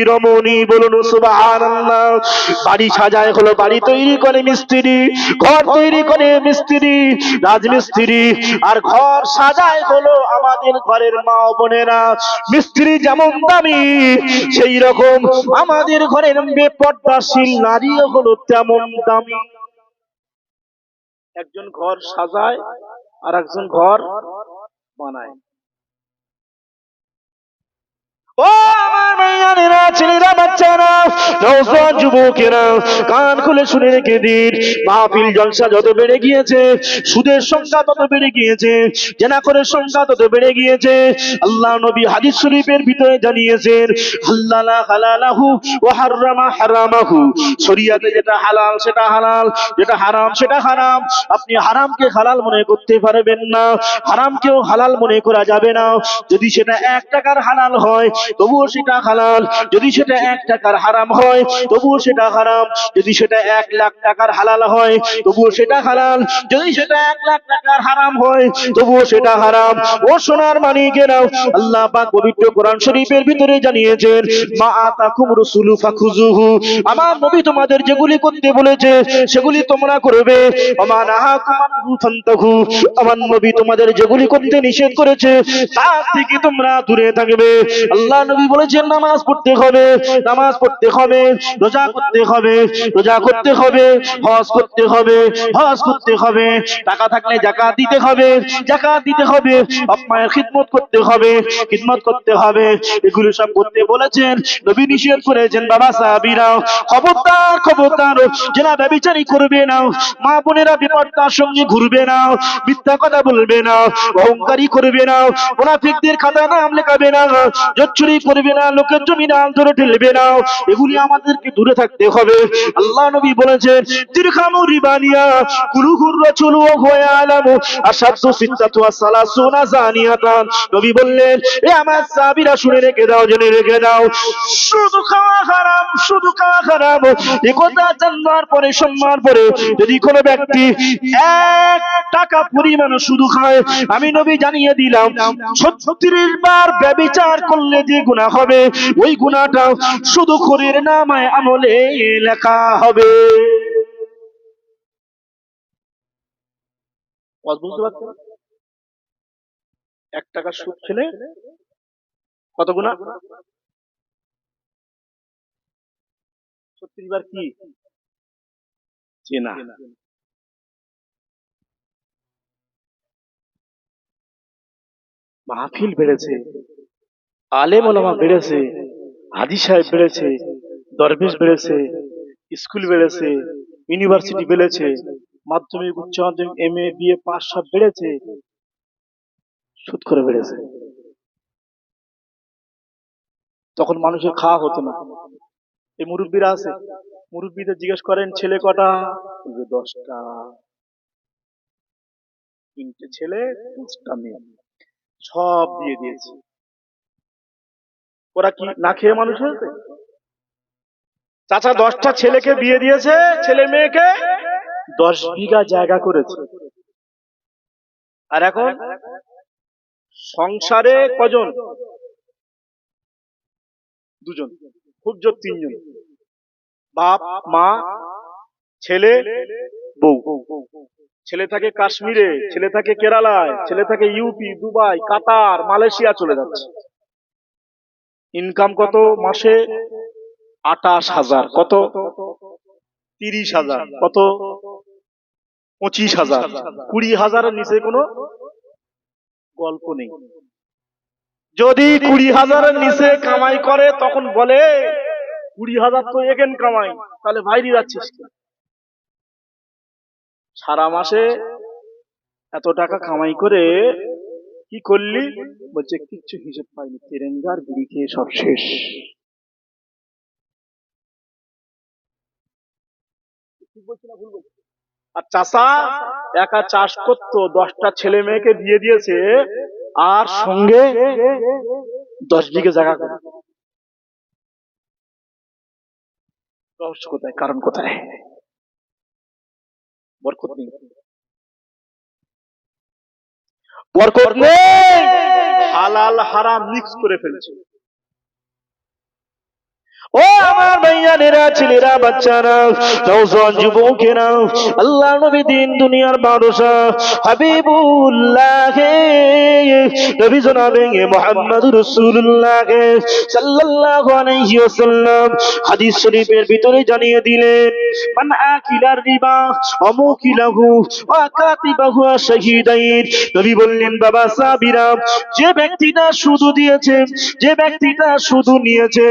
রমণী। বলুন সুবহানাল্লাহ। বাড়ি সাজায় হলো, বাড়ি তৈরি করে মিস্ত্রি, ঘর তৈরি করে মিস্ত্রি, রাজমিস্ত্রি, আর ঘর সাজায় হলো আমাদের ঘরের মা বোনেরা। মিস্ত্রি যেমন দামি, সেই রকম আমাদের ঘরের বেপর্দাশীল নারীও হলো তেমন দামি। একজন ঘর সাজায় আর একজন ঘর বানায়। ও আমার মেয়েরা, ছেলেরা, বাচ্চারা, নওজোয়ান যুবকেরা, কান খুলে শুনে রেখে দিন, মাহফিল জলসা যত বেড়ে গিয়েছে, সুদের সংখ্যা তত বেড়ে গিয়েছে, জেনাখোরের সংখ্যা তত বেড়ে গিয়েছে। আল্লাহ নবী হাদিস শরীফের ভিতরে জানিয়েছেন, হাল্লালা হালালাহু ওয়া হাররামা হারামাহু। শরীয়তে যেটা হালাল সেটা হালাল, যেটা হারাম সেটা হারাম। আপনি হারামকে হালাল মনে করতে পারবেন না, হারামকেও হালাল মনে করা যাবে না। যদি সেটা 1 টাকার হালাল হয় তবুও সেটা হালাল, যদি সেটা 1 টাকার হারাম হয় তবুও সেটা হারাম, যদি সেটা 1 লাখ টাকার হালাল হয় তবুও সেটা হালাল, যদি সেটা 1 লাখ টাকার হারাম হয় তবুও সেটা হারাম। ও সোনার মানিকেরা, আল্লাহ পাক পবিত্র কোরআন শরীফের ভিতরে জানিয়েছেন, মা আতাকুম রাসূলু ফাখুযুহু। আমার নবী তোমাদের যেগুলি করতে বলেছে সেগুলি তোমরা করবে, ওমা নাহাকুম আনহু ফান্তাহু। আমার নবী তোমাদের যেগুলি করতে নিষেধ করেছে তার থেকে তোমরা দূরে থাকবে। আল্লাহ নবী বলেছেন, নামাজ পড়তে হবে, নামাজ পড়তে হবে, রোজা করতে হবে, রোজা করতে হবে, হজ করতে হবে, হজ করতে হবে, টাকা থাকলে যাকাত দিতে হবে, যাকাত দিতে হবে, বাপ মায়ের খিদমত করতে হবে, খিদমত করতে হবে। এগুলো সব করতে বলেছেন, নবী নিষেধ করেছেন। বাবা সাহাবীরা, খবরদার, খবরদার, যারা ব্যভিচারী করবে না, মা বোনেরা বিপর্দার সঙ্গে ঘুরবে না, মিথ্যা কথা বলবে না, অহংকারী করবে না, মুনাফিকদের খাতায় নাম লেখাবে না, জচ্চুরি করবে না, লোকের জমি নাল ধরে ঠেলবে না। এগুলি আমাদেরকে দূরে থাকতে হবে। আল্লাহ নবী বলেছেন, তিরখামু রিবানিয়া কুলুহুর রাসূলু ওয়া হুয়া ইয়ালামু আশাদ্দু সিত্তাতু ওয়া সালাসুনা জানিয়াতান। নবী বললেন, এ আমার সাহাবীরা শুনে রেখে দাও, জেনে রেখে দাও, শুধু খাওয়া হারাম, শুধু খাওয়া হারাম। এই কথা জানার পরে, শোনার পরে যদি কোনো ব্যক্তি 1 টাকা পরিমাণ শুধু খায়, আমি নবী জানিয়ে দিলাম 36 বার ব্যভিচার করলে যে গুনাহ হবে, ওই গুনাহটা শুধু খোরের নামায় আমলে লেখা হবে। বুঝতে পারছেন? 1 টাকা সুদ খেলে কত গুনাহ? 36 বার কি চেনা। মাহফিল বেড়েছে, আলেম ওলামা বেড়েছে, হাদিস সাহেব বেড়েছে, দরবেশ বেড়েছে, স্কুল বেড়েছে, ইউনিভার্সিটি বেড়েছে, মাধ্যমিক, উচ্চ মাধ্যমিক, MA BA পাস সব বেড়েছে, সুদ করে বেড়েছে। তখন মানুষের খাওয়া হতো না। এই মুরব্বীরা আছে, মুরব্বীদের জিজ্ঞেস করেন ছেলে কটা, 10টা। 3টে ছেলে 10টা মেয়ে, সব দিয়ে দিয়েছে। ওরা কি না খেয়ে মানুষ হয়েছে? চাচা 10টা ছেলেকে বিয়ে দিয়েছে, ছেলে মেয়েকে 10 বিঘা জায়গা করেছে। আর এখন সংসারে কজন? 2 জন, খুব জোর 3 জন। বাপ মা ছেলে বউ। ছেলে থাকে কাশ্মীরে, ছেলে থাকে কেরালায়, ছেলে থাকে ইউপি, দুবাই, কাতার, মালয়েশিয়া চলে যাচ্ছে। ইনকাম কত মাসে? 28,000। কত? 30,000। কত? 25,000। 20,000-এর নিচে কোনো গল্প নেই। যদি 20,000-এর নিচে কামাই করে তখন বলে 20,000 তো এগেন কামাই, তাহলে বাইরে যাচ্ছিস কেন? সারা মাসে এত টাকা কামাই করে কি করলি? বলছে কিচ্ছু হিসেব পাইনি, তেরেঙ্গার বিড়ি খেয়ে সব শেষ। আর চাষা একা চাষ করতো, 10টা ছেলে মেয়েকে বিয়ে দিয়েছে, আর সঙ্গে 10 বিঘে জায়গা করে। রহস্য কোথায়? কারণ কোথায়? বরকত নেই, বরকত নেই। হালাল হারাম মিক্স করে ফেলছে। ও আমার ভাইয়ানেরা, ছেলেরা, বাচ্চারা, নওজোয়ান যুবকেরা, আল্লাহ নবী দিন দুনিয়ার বাদশা হাবিবুল্লাহ নবী জনাবে মুহাম্মদুর রাসূলুল্লাহ সাল্লাল্লাহু আলাইহি ওয়াসাল্লাম হাদিস শরীফের ভিতরে জানিয়ে দিলেন, মান আকিলার রিবা ওয়া মুকিলাহু ওয়া কাতিবাহু শাহীদাইন। নবী বললেন, বাবা সাহাবীরা, যে ব্যক্তিটা সুদ দিয়েছে, যে ব্যক্তিটা সুদ নিয়েছে,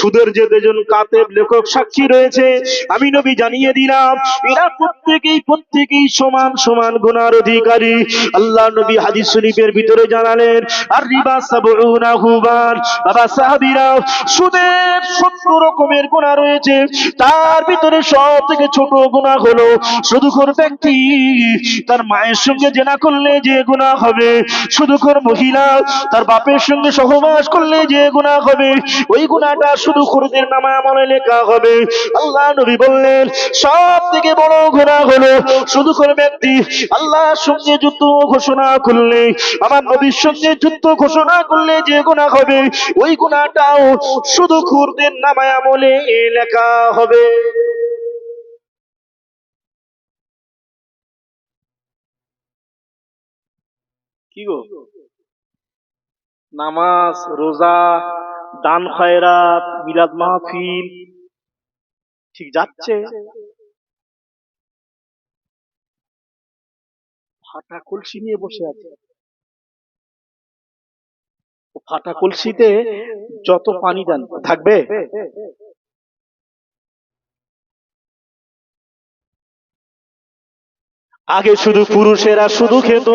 সুদের যে দুজন কাতেব লেখক সাক্ষী রয়েছে, আমি নবী জানিয়ে দিলাম এরা প্রত্যেকেই সমান সমান গুনার অধিকারী। আল্লাহ নবী হাদিস শরীফের ভিতরে জানালেন, আর রিবা সাবউনা হুবান। বাবা সাহাবীরা, সুদের 70 রকমের গুনাহ রয়েছে, তার ভিতরে সবথেকে ছোট গুনাহ হলো সুদখোর ব্যক্তি তার মায়ের সঙ্গে জেনা করলে যে গুনাহ হবে, সুদখোর মহিলা তার বাপের সঙ্গে সহবাস করলে যে গুনাহ হবে, ওই গুনাহটা সুদখোরদের নামাআমলে লেখা হবে। আল্লাহ নবী বললেন, সব থেকে বড় গুনাহ হলো সুদখোর ব্যক্তি আল্লাহর সঙ্গে যুদ্ধ ঘোষণা করলে, আমার নবীর সঙ্গে যুদ্ধ ঘোষণা করলে যে গুনাহ হবে, ওই গুনাহটাও সুদখোরদের নামাআমলে লেখা হবে। কি গো, নামাজ, রোজা, দান খয়রাত, মিলাদ মাহফিল ঠিক যাচ্ছে? ফাটা কলসি নিয়ে বসে আছে। ফাটা কলসিতে যত পানি দেন থাকবে? আগে শুধু পুরুষেরা শুধু খেত,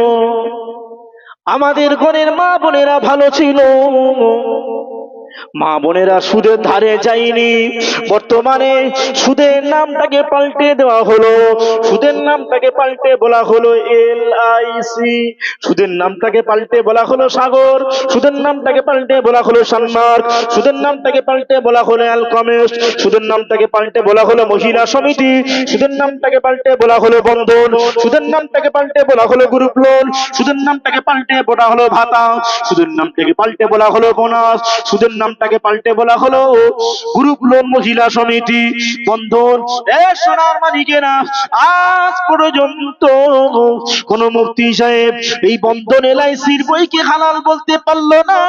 আমাদের ঘরের মা বোনেরা ভালো ছিল, মা বোনেরা সুদের ধারে যায়নি। বর্তমানে সুদের নামটাকে পাল্টে দেওয়া হলো, সুদের নামটাকে পাল্টে বলা হলো LIC, সুদের নামটাকে পাল্টে বলা হলো সাগর, সুদের নামটাকে পাল্টে বলা হলো সানমার্ক, সুদের নামটাকে পাল্টে বলা হলো অ্যালকমেস্ট, সুদের নামটাকে পাল্টে বলা হলো মহিলা সমিতি, সুদের নামটাকে পাল্টে বলা হলো বন্ধন, সুদের নামটাকে পাল্টে বলা হলো গ্রুপ লোন, সুদের নামটাকে পাল্টে বলা হলো ভাতা, সুদের নামটাকে পাল্টে বলা হলো বোনাস, সুদের নামটাকে পাল্টে বলা হলো গ্রুপ লোন, মহিলা সমিতি, বন্ধন। এ সোনার মালিকেরা, আজ পর্যন্ত কোন মুফতি সাহেব এই বন্ধন LICর বইকে হালাল বলতে পারলো না।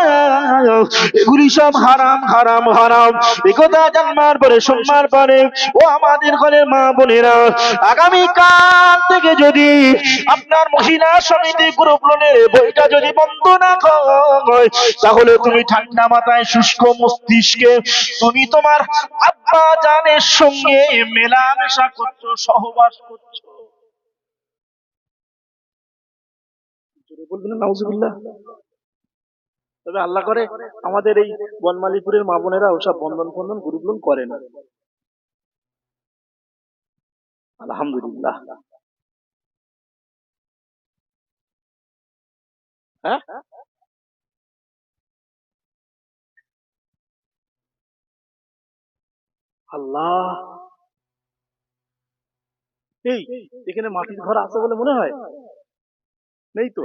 এগুলি সব হারাম হারাম হারাম। একথা জানবার পরে, শুনবার পরে, ও আমাদের ঘরে মা বোনেরা, আগামী কাল থেকে যদি আপনার মহিলা সমিতি গ্রুপ লোনের বইটা যদি বন্ধ না হয়, তাহলে তুমি ঠান্ডা মাথায় শুষ্ক মস্তিষ্কে তুমি তোমার আব্বা জানের সঙ্গে মেলামেশা করছো, সহবাস করছো। বলবেন নাউজুবিল্লাহ। তবে আল্লাহ করে আমাদের এই বনমালীপুরের মা বোনেরা ওসব বন্ধন বন্ধন গ্রুপ লোন করে না, আলহামদুলিল্লাহ। হ্যাঁ, আল্লাহ। এই এখানে মাটির ঘর আছে বলে মনে হয়? নেই তো,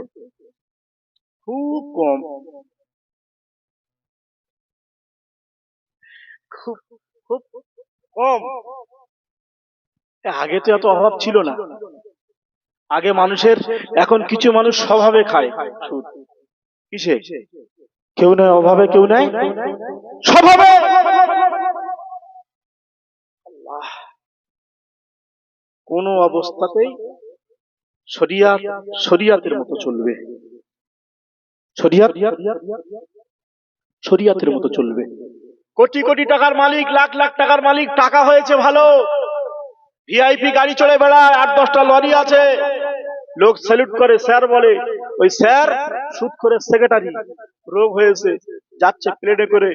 খুব কম, খুব খুব কম। আগে তো এত অভাব ছিল না। আগে মানুষের, এখন কিছু মানুষ স্বভাবে খায় সুদ। কিসে? কেউ নেই অভাবে, কেউ নেই স্বভাবে। আল্লাহ, কোন অবস্থাতেই শরিয়াত শরিয়াতের মতো চলবে, শরিয়াত শরিয়াতের মতো চলবে। কোটি কোটি টাকার মালিক, লাখ লাখ টাকার মালিক, টাকা হয়েছে ভালো, ভিআইপি গাড়ি চড়ে বেড়ায়, 8-10টা লরি আছে, লোক স্যালুট করে, স্যার বলে। ওই স্যার সুদ করে সেক্রেটারি, রোগ হয়েছে, যাচ্ছে প্লেনে করে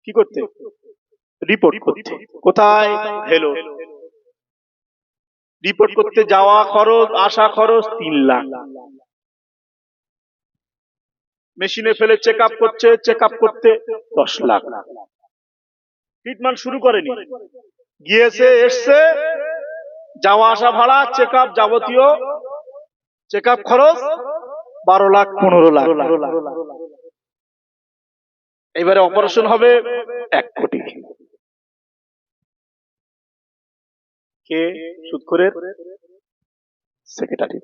কি করতে? রিপোর্ট করতে। কোথায়? ভেলো। রিপোর্ট করতে যাওয়া খরচ, আসা খরচ 3 লাখ। মেশিনে ফেলে চেক আপ করছে, চেক আপ করতে 10 লাখ। ট্রিটমেন্ট শুরু করেনি, গিয়েছে, এসছে, যাওয়া আসা ভাড়া, চেক আপ, যাবতীয় চেক আপ খরচ 12 লাখ 15 লাখ। এবারে অপারেশন হবে 1 কোটি। কে? সুদখোরের সেক্রেটারি।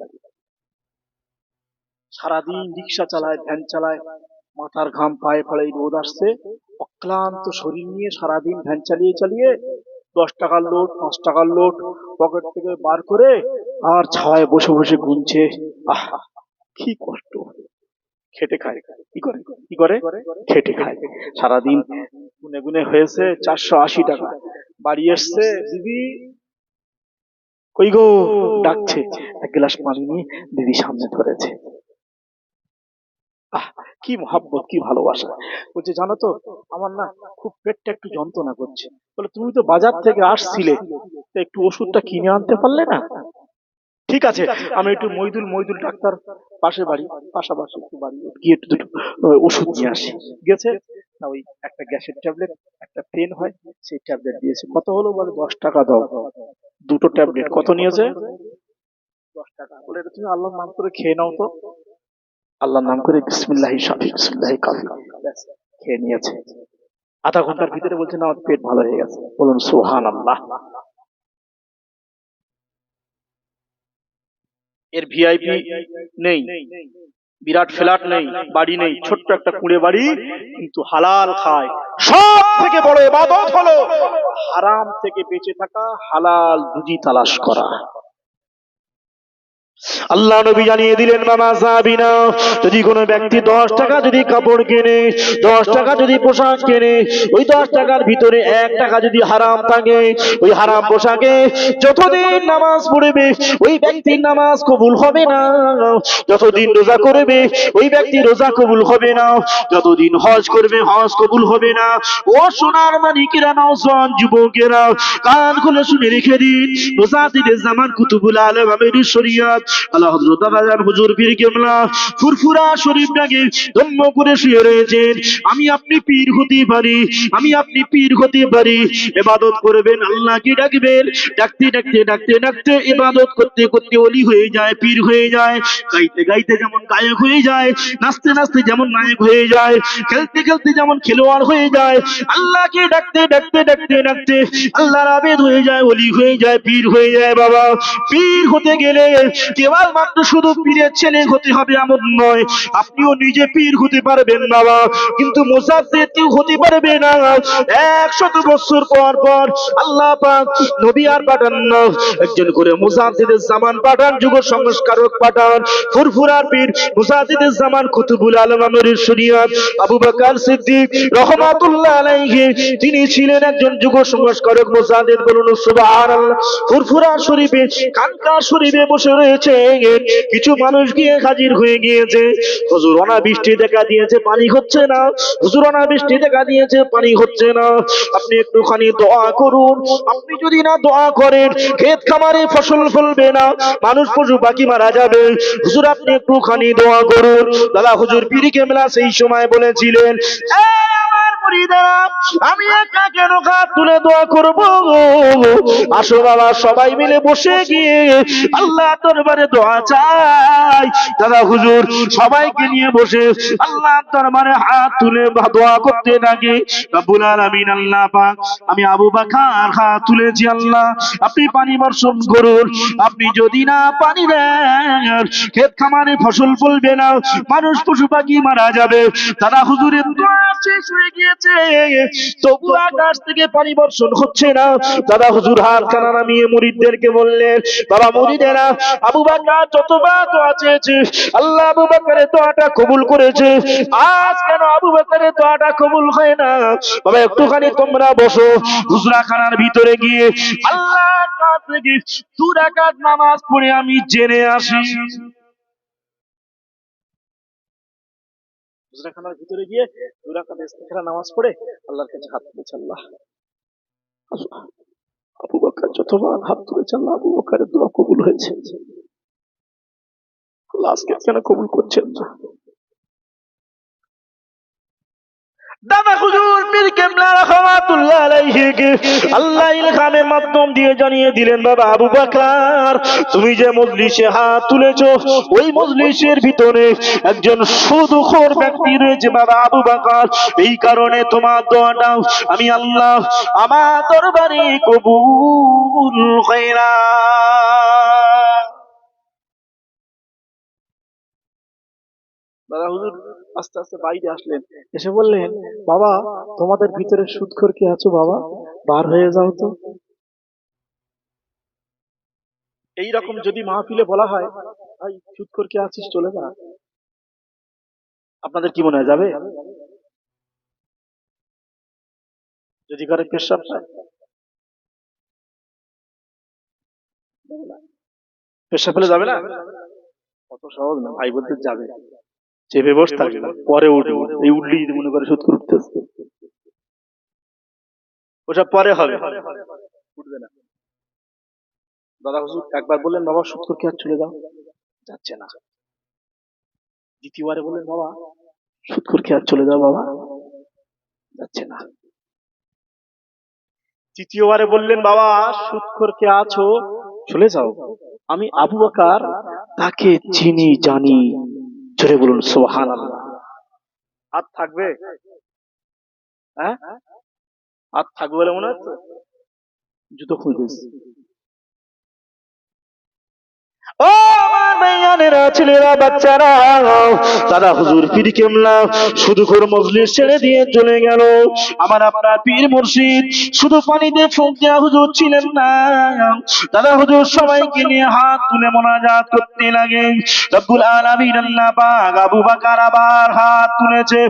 সারাদিন রিক্সা চালায়, ভ্যান চালায়, মাথার ঘাম পায়ে ফেলে, রোদ আসছে, অক্লান্ত শরীর নিয়ে সারাদিন ভ্যান চালিয়ে চালিয়ে 10 টাকার নোট, 5 টাকার নোট পকেট থেকে বার করে আর ছাওয়ায় বসে বসে গুনছে। আহ, কি কষ্ট। খেটে খায়, কি করে? কি করে? খেটে খায়। সারাদিন গুনে গুনে হয়েছে 480 টাকা। বাড়ি এসছে, দিদি কই গো, ডাকছে। 1 গ্লাস পানি নিয়ে দিদি সামনে ধরেছে। আহ, কি মহাব্বত, কি ভালোবাসা। বলছে জানো তো, আমার না খুব পেটটা একটু যন্ত্রণা করছে। বলে তুমি তো বাজার থেকে আসছিলে, তো একটু ওষুধটা কিনে আনতে পারলে না? ঠিক আছে, আমি একটু মইদুল ডাক্তার পাশে বাড়ি, পাশাপাশি একটু বাড়ি গিয়ে একটু দুটো ওষুধ নিয়ে আসি। গেছে না, ওই একটা গ্যাসের ট্যাবলেট, একটা পেন হয়, সেই ট্যাবলেট দিয়েছে। কত হলো? বলে 10 টাকা দাও। দুটো ট্যাবলেট কত নিয়েছে? 10 টাকা। বলে এটা তুমি আল্লাহর নাম করে খেয়ে নাও তো। আল্লাহর নাম করে বিসমিল্লাহি শাফি বিসমিল্লাহি কাফি, খেয়ে নিয়েছে। আধা ঘন্টার ভিতরে বলছে না, আমার পেট ভালো হয়ে গেছে। বলুন সুবহানাল্লাহ। এর ভিআইপি নেই, বিরাট ফ্ল্যাট নেই, বাড়ি নেই, ছোট্ট একটা কুঁড়ে বাড়ি, কিন্তু হালাল খায়। সব থেকে বড় ইবাদত হলো হারাম থেকে বেঁচে থাকা, হালাল রুজি তালাশ করা। আল্লাহ নবী জানিয়ে দিলেন, মামা সাহাবীনা, যদি কোনো ব্যক্তি 10 টাকা যদি কাপড় কেনে, 10 টাকা যদি পোশাক কেনে, ওই 10 টাকার ভিতরে 1 টাকা যদি হারাম থাকে, ওই হারাম পোশাকে যতদিন নামাজ পড়বে ওই ব্যক্তির নামাজ কবুল হবে না, যতদিন রোজা করবে ওই ব্যক্তি রোজা কবুল হবে না, যতদিন হজ করবে হজ কবুল হবে না। ও সোনার মানিকেরা, নওজোয়ান যুবকেরা, কান খুলে শুনে রেখে দিন, মুজাদ্দিদুজ জামান কুতুবুল আলম আমির শরিয়ত আল্লাহ হযরত আজান হুজুর পীর কেবলা ফুরফুরা শরীফটাকে ধম্ম করে শুয়ে রয়েছেন। আমি আপনি পীর হতে পারি, আমি আপনি পীর হতে পারি। ইবাদত করবেন, আল্লাহকে ডাকবেন, ডাকতে ডাকতে ডাকতে ডাকতে ইবাদত করতে করতে ওলি হয়ে যায়, পীর হয়ে যায়। গাইতে গাইতে যেমন গায়ক হয়ে যায়, নাচতে নাচতে যেমন নায়ক হয়ে যায়, খেলতে খেলতে যেমন খেলোয়াড় হয়ে যায়, আল্লাহকে ডাকতে ডাকতে ডাকতে ডাকতে আল্লাহর আবেদ হয়ে যায়, ওলি হয়ে যায়, পীর হয়ে যায়। বাবা, পীর হতে গেলে কেবল মাত্র শুধু পীরের ছেলে হতে হবে এমন নয়, আপনিও নিজে পীর হতে পারবেন বাবা, কিন্তু মুজাদ্দিদ কেউ হতে পারবে না। 100 বছর পর পর আল্লাহ পাক নবী আর পাঠান না, একজন করে মুজাদ্দিদুজ জামান পাঠান, যুগ সংস্কারক পাঠান, ফুরফুরার পীর মুজাদ্দিদুজ জামান কুতুবুল আলম আমির শরিয়ত আবু বকর সিদ্দিক রাহমাতুল্লাহ আলাইহি, তিনি ছিলেন একজন যুগ সংস্কারক মুজাদ্দিদ। বলুন সুবহানাল্লাহ। ফুরফুরা শরীফে, কানকা শরীফে বসে রয়েছে, কিছু মানুষ গিয়ে হাজির হয়ে গিয়েছে। হুজুর অনাবৃষ্টি দেখা দিয়েছে, পানি হচ্ছে না। হুজুর অনাবৃষ্টি দেখা দিয়েছে, পানি হচ্ছে না, আপনি একটুখানি দোয়া করুন। আপনি যদি না দোয়া করেন, ক্ষেত খামারে ফসল ফলবে না, মানুষ পশু পাখি মারা যাবে। হুজুর আপনি একটুখানি দোয়া করুন। দাদা হুজুর পীর কেবলা সেই সময় বলেছিলেন, মুরিদেরা, আমি একা কেন হাত তুলে দোয়া করব? আসো বাবা, সবাই মিলে বসে গিয়ে আল্লাহ দরবারে দোয়া চাই। দাদা হুজুর সবাইকে নিয়ে বসে আল্লাহ দরবারে হাত তুলে দোয়া করতে থাকে। রব্বুল আলামিন আল্লাহ পাক, আমি আবু বকর হাত তুলেছি, আল্লাহ আপনি পানি বর্ষণ করুন। আপনি যদি না পানি দেন, ক্ষেত খামারে ফসল ফলবে না, মানুষ পশু পাখি মারা যাবে। দাদা হুজুরের দোয়া শেষ হয়ে গিয়েছে, তবু আকাশ থেকে পানি বর্ষণ হচ্ছে না। দাদা হুজুর হাত কানা নামিয়ে মুরিদদেরকে বললেন, বাবা মুরিদেরা, আবু বকর যতবার দোয়া চেয়েছে আল্লাহ আবু বকরের দোয়াটা কবুল করেছে, আজ কেন আবু বকরের দোয়াটা কবুল হয় না? বাবা একটুখানি তোমরা বসো, হুজরাখানার ভিতরে গিয়ে আল্লাহর কাছ থেকে 2 রাকাত নামাজ পড়ে আমি জেনে আসি। হুজরাখানার ভিতরে গিয়ে 2 রাকাত ইস্তিখরা নামাজ পড়ে আল্লাহর কাছে হাত তুলেছে। আল্লাহ আল্লাহ, আবু বকর যতবার হাত তুলেছে আল্লাহ আবু বকরের দোয়া কবুল হয়েছে, আল্লাহ আজকে কেন কবুল করছেন না? দাদা হুজুর পীর কেবলা রাহমাতুল্লাহ আলাইহি আল্লাহ ইলহামের মাধ্যম দিয়ে জানিয়ে দিলেন, বাবা আবু বকর, তুমি যে মজলিসে হাত তুলেছো, ওই মজলিসের ভিতরে একজন সুদখোর ব্যক্তি রয়েছে বাবা আবু বকর। এই কারণে তোমার দোয়াটা আমি আল্লাহ আমার দরবারে কবুল হয় না। দাদা হুজুর আস্তে আস্তে বাইরে আসলেন, এসে বললেন, বাবা তোমাদের ভিতরে সুদখোর কে আছো বাবা, বার হয়ে যাও তো। এইরকম যদি মাহফিলে বলা হয়, ভাই সুদখোর কে আছিস চলে যা, আপনাদের কি মনে হয় যাবে? যদি ঘরে পেশাব পায়, পেশাব ফেলে যাবে না? কত সহজ না ভাই, বলতে যাবে, চেপে বসে থাকবে না, পরে উঠবে, এই উঠলেই যদি মনে করে সুদখোর উঠতেছে, ওসব পরে হবে, উঠবে না। দাদা হুজুর একবার বললেন, বাবা সুদখোর কে আর চলে যাও, যাচ্ছে না। দ্বিতীয়বারে বললেন, বাবা সুদখোর কে আর চলে যাও বাবা, যাচ্ছে না। তৃতীয়বারে বললেন, বাবা সুদখোর কে আছো চলে যাও, আমি আবু বকর তাকে চিনি জানি। জোরে বলুন সুবহানাল্লাহ। আর থাকবে? হ্যাঁ, আর থাকবে বলে মনে হচ্ছে? জুতো খুঁজতেছি। ও আমার মেয়ানেরা, ছেলেরা, বাচ্চারা, দাদা হুজুর পীর কেবলা সুদখোর মজলিস ছেড়ে দিয়ে চলে গেল। আমার আপনার পীর মুর্শিদ শুধু পানিতে ফুঁক দেওয়া হুজুর ছিলেন না, দাদা হুজুর সবাইকে নিয়ে হাত তুলে মোনাজাত করতে লাগে। রব্বুল আলামিন আল্লাহ পাক, আবু বকর আবার হাত তুলেছে,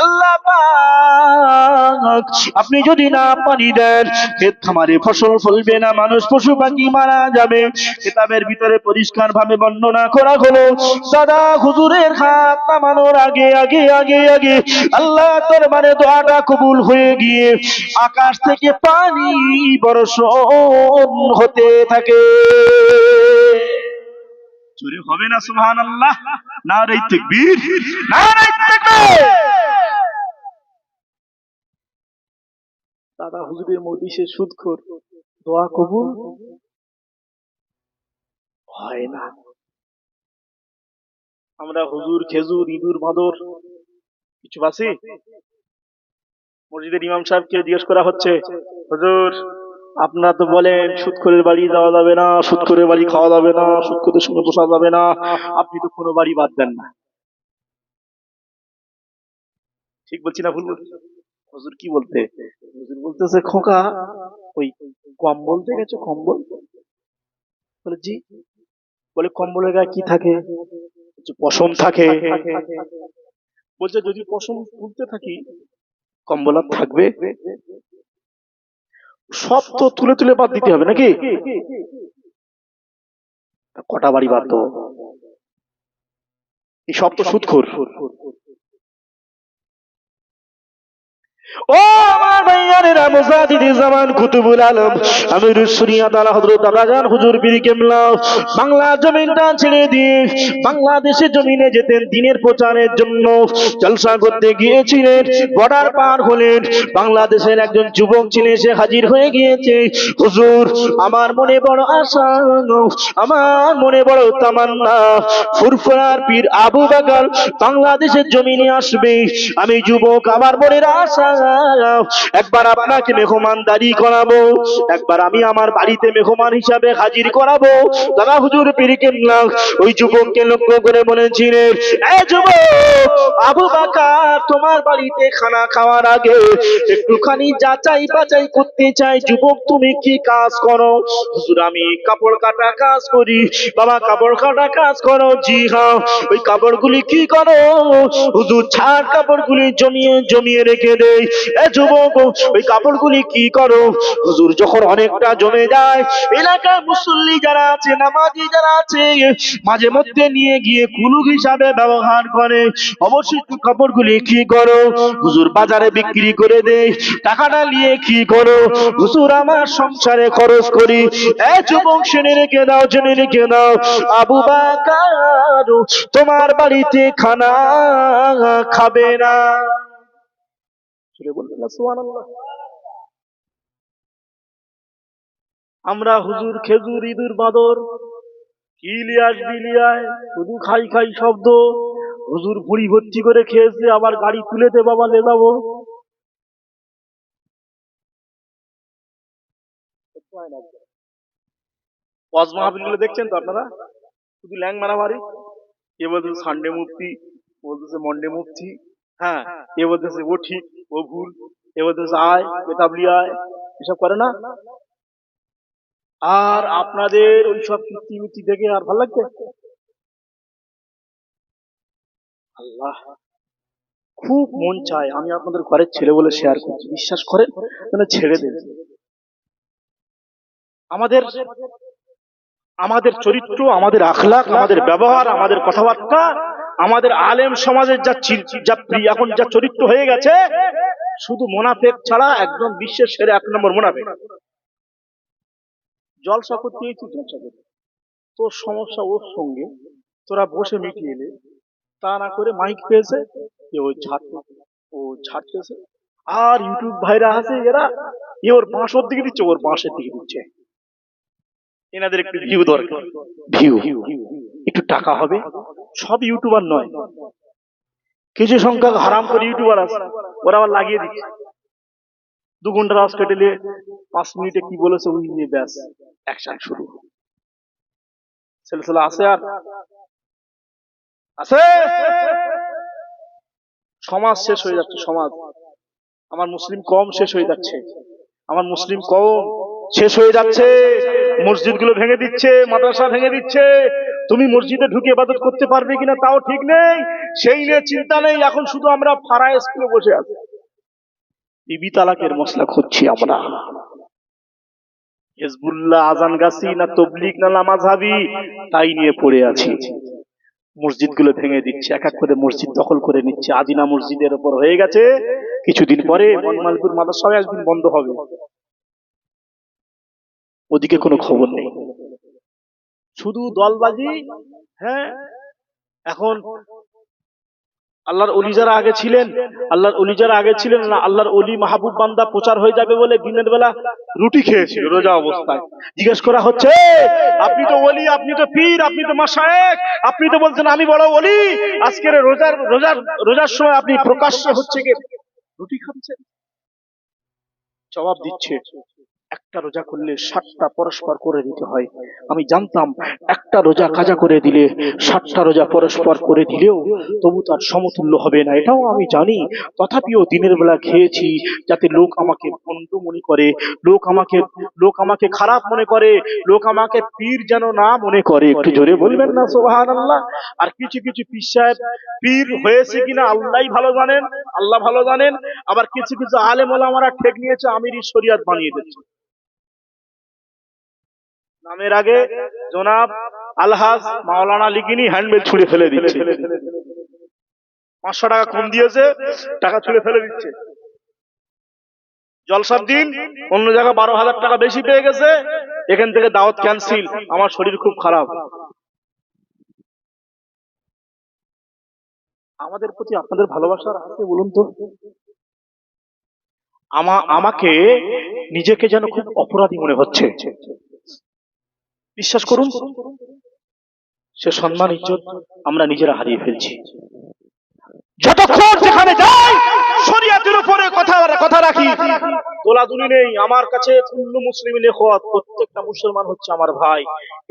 আল্লাহ পাক আপনি যদি না পানি দেন, ক্ষেত খামারে ফসল ফলবে না, মানুষ পশু পাখি মারা যাবে। কিতাবের ভিতরে পরিষ্কার ভাবে বর্ণনা করা হলো, দাদা হুজুরের হাত নামানোর আগে আগে আগে আগে আল্লাহ দরবারে দোয়াটা কবুল হয়ে গিয়ে আকাশ থেকে পানি বর্ষণ হতে থাকে। চুরি হবে না? সুবহানাল্লাহ, নারে তাকবীর, নারে তাকবীর। দাদা হুজুরের মজলিসে সুদখোর দোয়া কবুল হয় না। আমরা হুজুর খেজুর ইঁদুর বাঁদর কিছু বাসি। মসজিদের ইমাম সাহেবকে জিজ্ঞেস করা হচ্ছে, হুজুর আপনারা তো বলেন সুদখোরের বাড়ি যাওয়া যাবে না, সুদখোরের বাড়ি খাওয়া যাবে না, সুদখোরের সঙ্গে বসা যাবে না, আপনি তো কোনো বাড়ি বাদ দেন না। ঠিক বলছি না ভুল বলছি? হুজুর কি বলতে, হুজুর বলতেছে, খোকা ওই কম্বল দেখেছো কম্বল? বলে জি। বলে কম্বলের গায়ে কি থাকে? পশম থাকে। বলছে যদি পশম তুলতে থাকি কম্বল আর থাকবে? সব তো তুলে তুলে বাদ দিতে হবে নাকি? কটা বাড়ি বাদ দেবো? এই সব তো সুদখোর। ও আমার ভাইয়ানেরা, মুজাহিদে জামান কুতুবুল আলম আমিরুস শরিয়াত আলা হযরত আব্বাজান হুজুর পীর কেবলা বাংলা জমিনটা ছেড়ে দিয়ে বাংলাদেশের জমিনে যেতেন দ্বীনের প্রচারের জন্য। জলসা করতে গিয়েছিলেন, বর্ডার পার হলেন, বাংলাদেশের একজন যুবক ছেলে এসে হাজির হয়ে গিয়েছে। হুজুর, আমার মনে বড় আশা, আমার মনে বড় তামান্না, ফুরফুরার পীর আবু বকর বাংলাদেশের জমিনে আসবে। আমি যুবক, আমার মনের আশা, একবার আপনাকে মেহমানদারি করাবো, একবার আমি আমার বাড়িতে মেহমান হিসাবে হাজির করাবো। দাদা হুজুর পীর কেবলা ওই যুবককে লক্ষ্য করে বলেছিলেন, এ যুবক আবু বকর, তোমার বাড়িতে খানা খাওয়ার আগে একটুখানি যাচাই বাছাই করতে চাই, যুবক তুমি কি কাজ করো? হুজুর, আমি কাপড় কাটা কাজ করি। বাবা, কাপড় কাটা কাজ করো? জি হ্যাঁ। ওই কাপড়গুলি কি করো? হুজুর, ছাড় কাপড়গুলি জমিয়ে জমিয়ে রেখে দেই। এ যুবক, ওই কাপড়গুলি কি করো? হুজুর, যখন অনেকটা জমে যায়, এলাকার মুসল্লি যারা আছে, নামাজি যারা আছে, মাঝে মধ্যে নিয়ে গিয়ে কুলুক হিসাবে ব্যবহার করে। অবশিষ্ট কাপড়গুলি কি করো? হুজুর, বাজারে বিক্রি করে দেই। টাকাটা নিয়ে কি করো? হুজুর, আমার সংসারে খরচ করি। এ যুবক, শুনে রেখে দাও, জেনে রেখে দাও, আবু বকর তোমার বাড়িতে খানা খাবে না। বলবেন না সুবহানাল্লাহ? আমরা হুজুর খেজুর ইঁদুর বাঁদর ইলিয়াস বিলিয়ায় শুধু খাই খাই শব্দ। হুজুর ভুঁড়ি ভর্তি করে খেয়েছে, আবার গাড়ি তুলেতে বাবা লে যাবো। ওয়াজ মাহফিলগুলো দেখছেন তো আপনারা? শুধু ল্যাং মারামারি। কে বলতেছে সানডে মুফতি, বলতেছে মন্ডে মুফতি, হ্যাঁ, এ বলতেছে ও ঠিক ও ভুল, এ বলতেছে আয় বেতাবলি আয়, এসব করে না? আর আপনাদের ওইসব কীর্তিমিতি দেখে আর ভালো লাগছে? আল্লাহ, খুব মন চায় আমি আপনাদের ঘরের ছেলে বলে শেয়ার করছি, বিশ্বাস করেন, মানে ছেড়ে দেন। আমাদের আমাদের চরিত্র, আমাদের আখলাক, আমাদের ব্যবহার, আমাদের কথাবার্তা, আমাদের আলেম সমাজের এখন যা চরিত্র হয়ে গেছে, শুধু মোনাফেক ছাড়া একদম বিশ্বের সেরা এক নম্বর মোনাফেক। জলসা করতে জলসা করতে, তোর সমস্যা ওর সঙ্গে, তোরা বসে মিটিয়ে এলে, তা না করে মাইক পেয়েছে, ও ছাড়তেছে। আর ইউটিউব ভাইরা আছে এরা, ওর বাঁশ ওর দিকে দিচ্ছে, ওর বাঁশের দিকে দিচ্ছে। এনাদের একটু ভিউ দরকার, ভিউ, একটু টাকা হবে। সব ইউটিউবার নয়, কিছু সংখ্যক হারাম করে ইউটিউবার আছে, ওরা আবার লাগিয়ে দিচ্ছে। 2 ঘন্টা রাজ কেটেলে 5 মিনিটে কি বলেছে ওই নিয়ে ব্যাস অ্যাকশন শুরু। ছেলে আছে আর আছে। সমাজ শেষ হয়ে যাচ্ছে, সমাজ। আমার মুসলিম কম শেষ হয়ে যাচ্ছে, আমার মুসলিম কম শেষ হয়ে যাচ্ছে। মসজিদ গুলো ভেঙে দিচ্ছে, মাদ্রাসা ভেঙে দিচ্ছে। তুমি মসজিদে ঢুকে ইবাদত করতে পারবে কিনা তাও ঠিক নেই, সেই নিয়ে চিন্তা নেই। এখন শুধু আমরা ফারায় স্কুলে বসে আছি, বিবি তালাকের মশলা খুঁজছি আমরা। হিজবুল্লাহ আজান গাছি না তবলিগ না মাযহাবি, তাই নিয়ে পড়ে আছি। মসজিদ গুলো ভেঙে দিচ্ছে, এক এক করে মসজিদ দখল করে নিচ্ছে। আদিনা মসজিদের উপর হয়ে গেছে, কিছুদিন পরে বনমালীপুর মাদ্রাসা একদিন বন্ধ হবে, ওদিকে কোনো খবর নেই, শুধু দলবাজি। হ্যাঁ, এখন আল্লাহর ওলি যারা আগে ছিলেন, আল্লাহর ওলি মাহবুব বান্দা প্রচার হয়ে যাবে বলে দিনের বেলা রুটি খেয়েছিল রোজা অবস্থায়। জিজ্ঞেস করা হচ্ছে, আপনি তো ওলি, আপনি তো পীর, আপনি তো মাশায়েখ, আপনি তো বলছেন আমি বড় ওলি, আজকের রোজার সময় আপনি প্রকাশ্যে হচ্ছে কি রুটি খাচ্ছেন? জবাব দিচ্ছে, একটা রোজা করলে 7টা পরস্পর করে দিতে হয়। আমি জানতাম একটা রোজা কাজা করে দিলে 7টা রোজা পরস্পর করে দিলেও তবু তার সমতুল্য হবে না, এটাও আমি জানি। তথাপিও দিনের বেলা খেয়েছি যাতে লোক আমাকে বন্ধু মনে করে, লোক আমাকে খারাপ মনে করে, লোক আমাকে পীর যেন না মনে করে। একটু জোরে বলবেন না সুবহানাল্লাহ? আর কিছু কিছু পীর সাহেব পীর হয়েছে কিনা আল্লাহই ভালো জানেন, আল্লাহ ভালো জানেন। আবার কিছু কিছু আলেম ওলামারা ঠেক নিয়েছে, আমিরি শরিয়াত বানিয়ে দিচ্ছে। নামের আগে জনাব আলহাজ মাওলানা লিখিনি হ্যান্ডবেল ছুঁড়ে ফেলে দিচ্ছে, 500 টাকা কম দিয়েছে, টাকা ছুঁড়ে ফেলে দিচ্ছে। জলসার দিন অন্য জায়গায় 12,000 টাকা বেশি পেয়ে গেছে, এখান থেকে দাওয়াত ক্যান্সেল, আমার শরীর খুব খারাপ। আমাদের প্রতি আপনাদের ভালোবাসা আছে বলুন তো? আমাকে নিজেকে যেন খুব অপরাধী মনে হচ্ছে। বিশ্বাস করুন, সে সম্মান ইজ্জত আমরা নিজেরা হারিয়ে ফেলছি। যতক্ষণ যেখানে যাই শরীয়তের উপরে কথা রাখি, দোলাদুলি নেই। আমার কাছে কুল্লু মুসলিমিন ইখওয়াত, প্রত্যেকটা মুসলমান হচ্ছে আমার ভাই।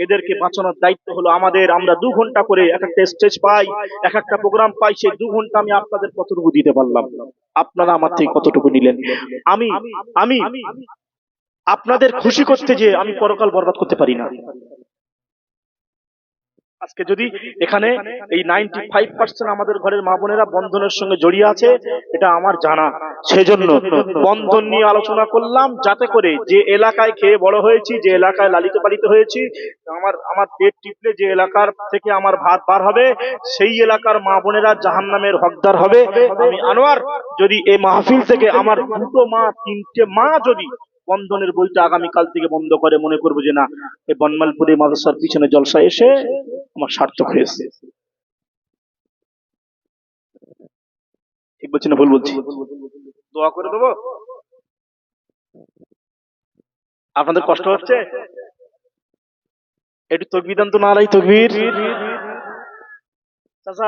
এদেরকে বাঁচানোর দায়িত্ব হলো আমাদের। আমরা 2 ঘন্টা করে এক একটা স্টেজ পাই, এক একটা প্রোগ্রাম পাই, সেই 2 ঘন্টা আমি আপনাদের কতটুকু দিতে পারলাম, আপনারা আমার থেকে কতটুকু নিলেন? আমি আমি আপনাদের খুশি করতে যে আমি পরকাল বরবাদ করতে পারি না। আজকে যদি এখানে এই 95% আমাদের ঘরের মা বোনেরা বন্ধনের সঙ্গে জড়িয়ে আছে, এটা আমার জানা। সেজন্য বন্ধন নিয়ে আলোচনা করলাম, যাতে করে যে এলাকায় খেয়ে বড় হয়েছি, যে এলাকায় লালিত পালিত হয়েছি, আমার পেট টিপলে যে এলাকার থেকে আমার ভাত বার হবে, সেই এলাকার মা বোনেরা জাহান্নামের হকদার হবে। আমি আনোয়ার যদি এই মাহফিল থেকে আমার 2টো মা 3টে মা যদি বন্ধনের বইটা আগামীকাল থেকে বন্ধ করে, মনে করবো যে না, এই বনমালপুরে মাদ্রাসার পিছনে জলসা এসে আমার সার্থক হয়েছে। ঠিক বলছি না ভুল বলছি? দোয়া করে দেবো। আপনাদের কষ্ট হচ্ছে? একটু তকবীর দেন তো, নারায়ে তাকবীর। চাচা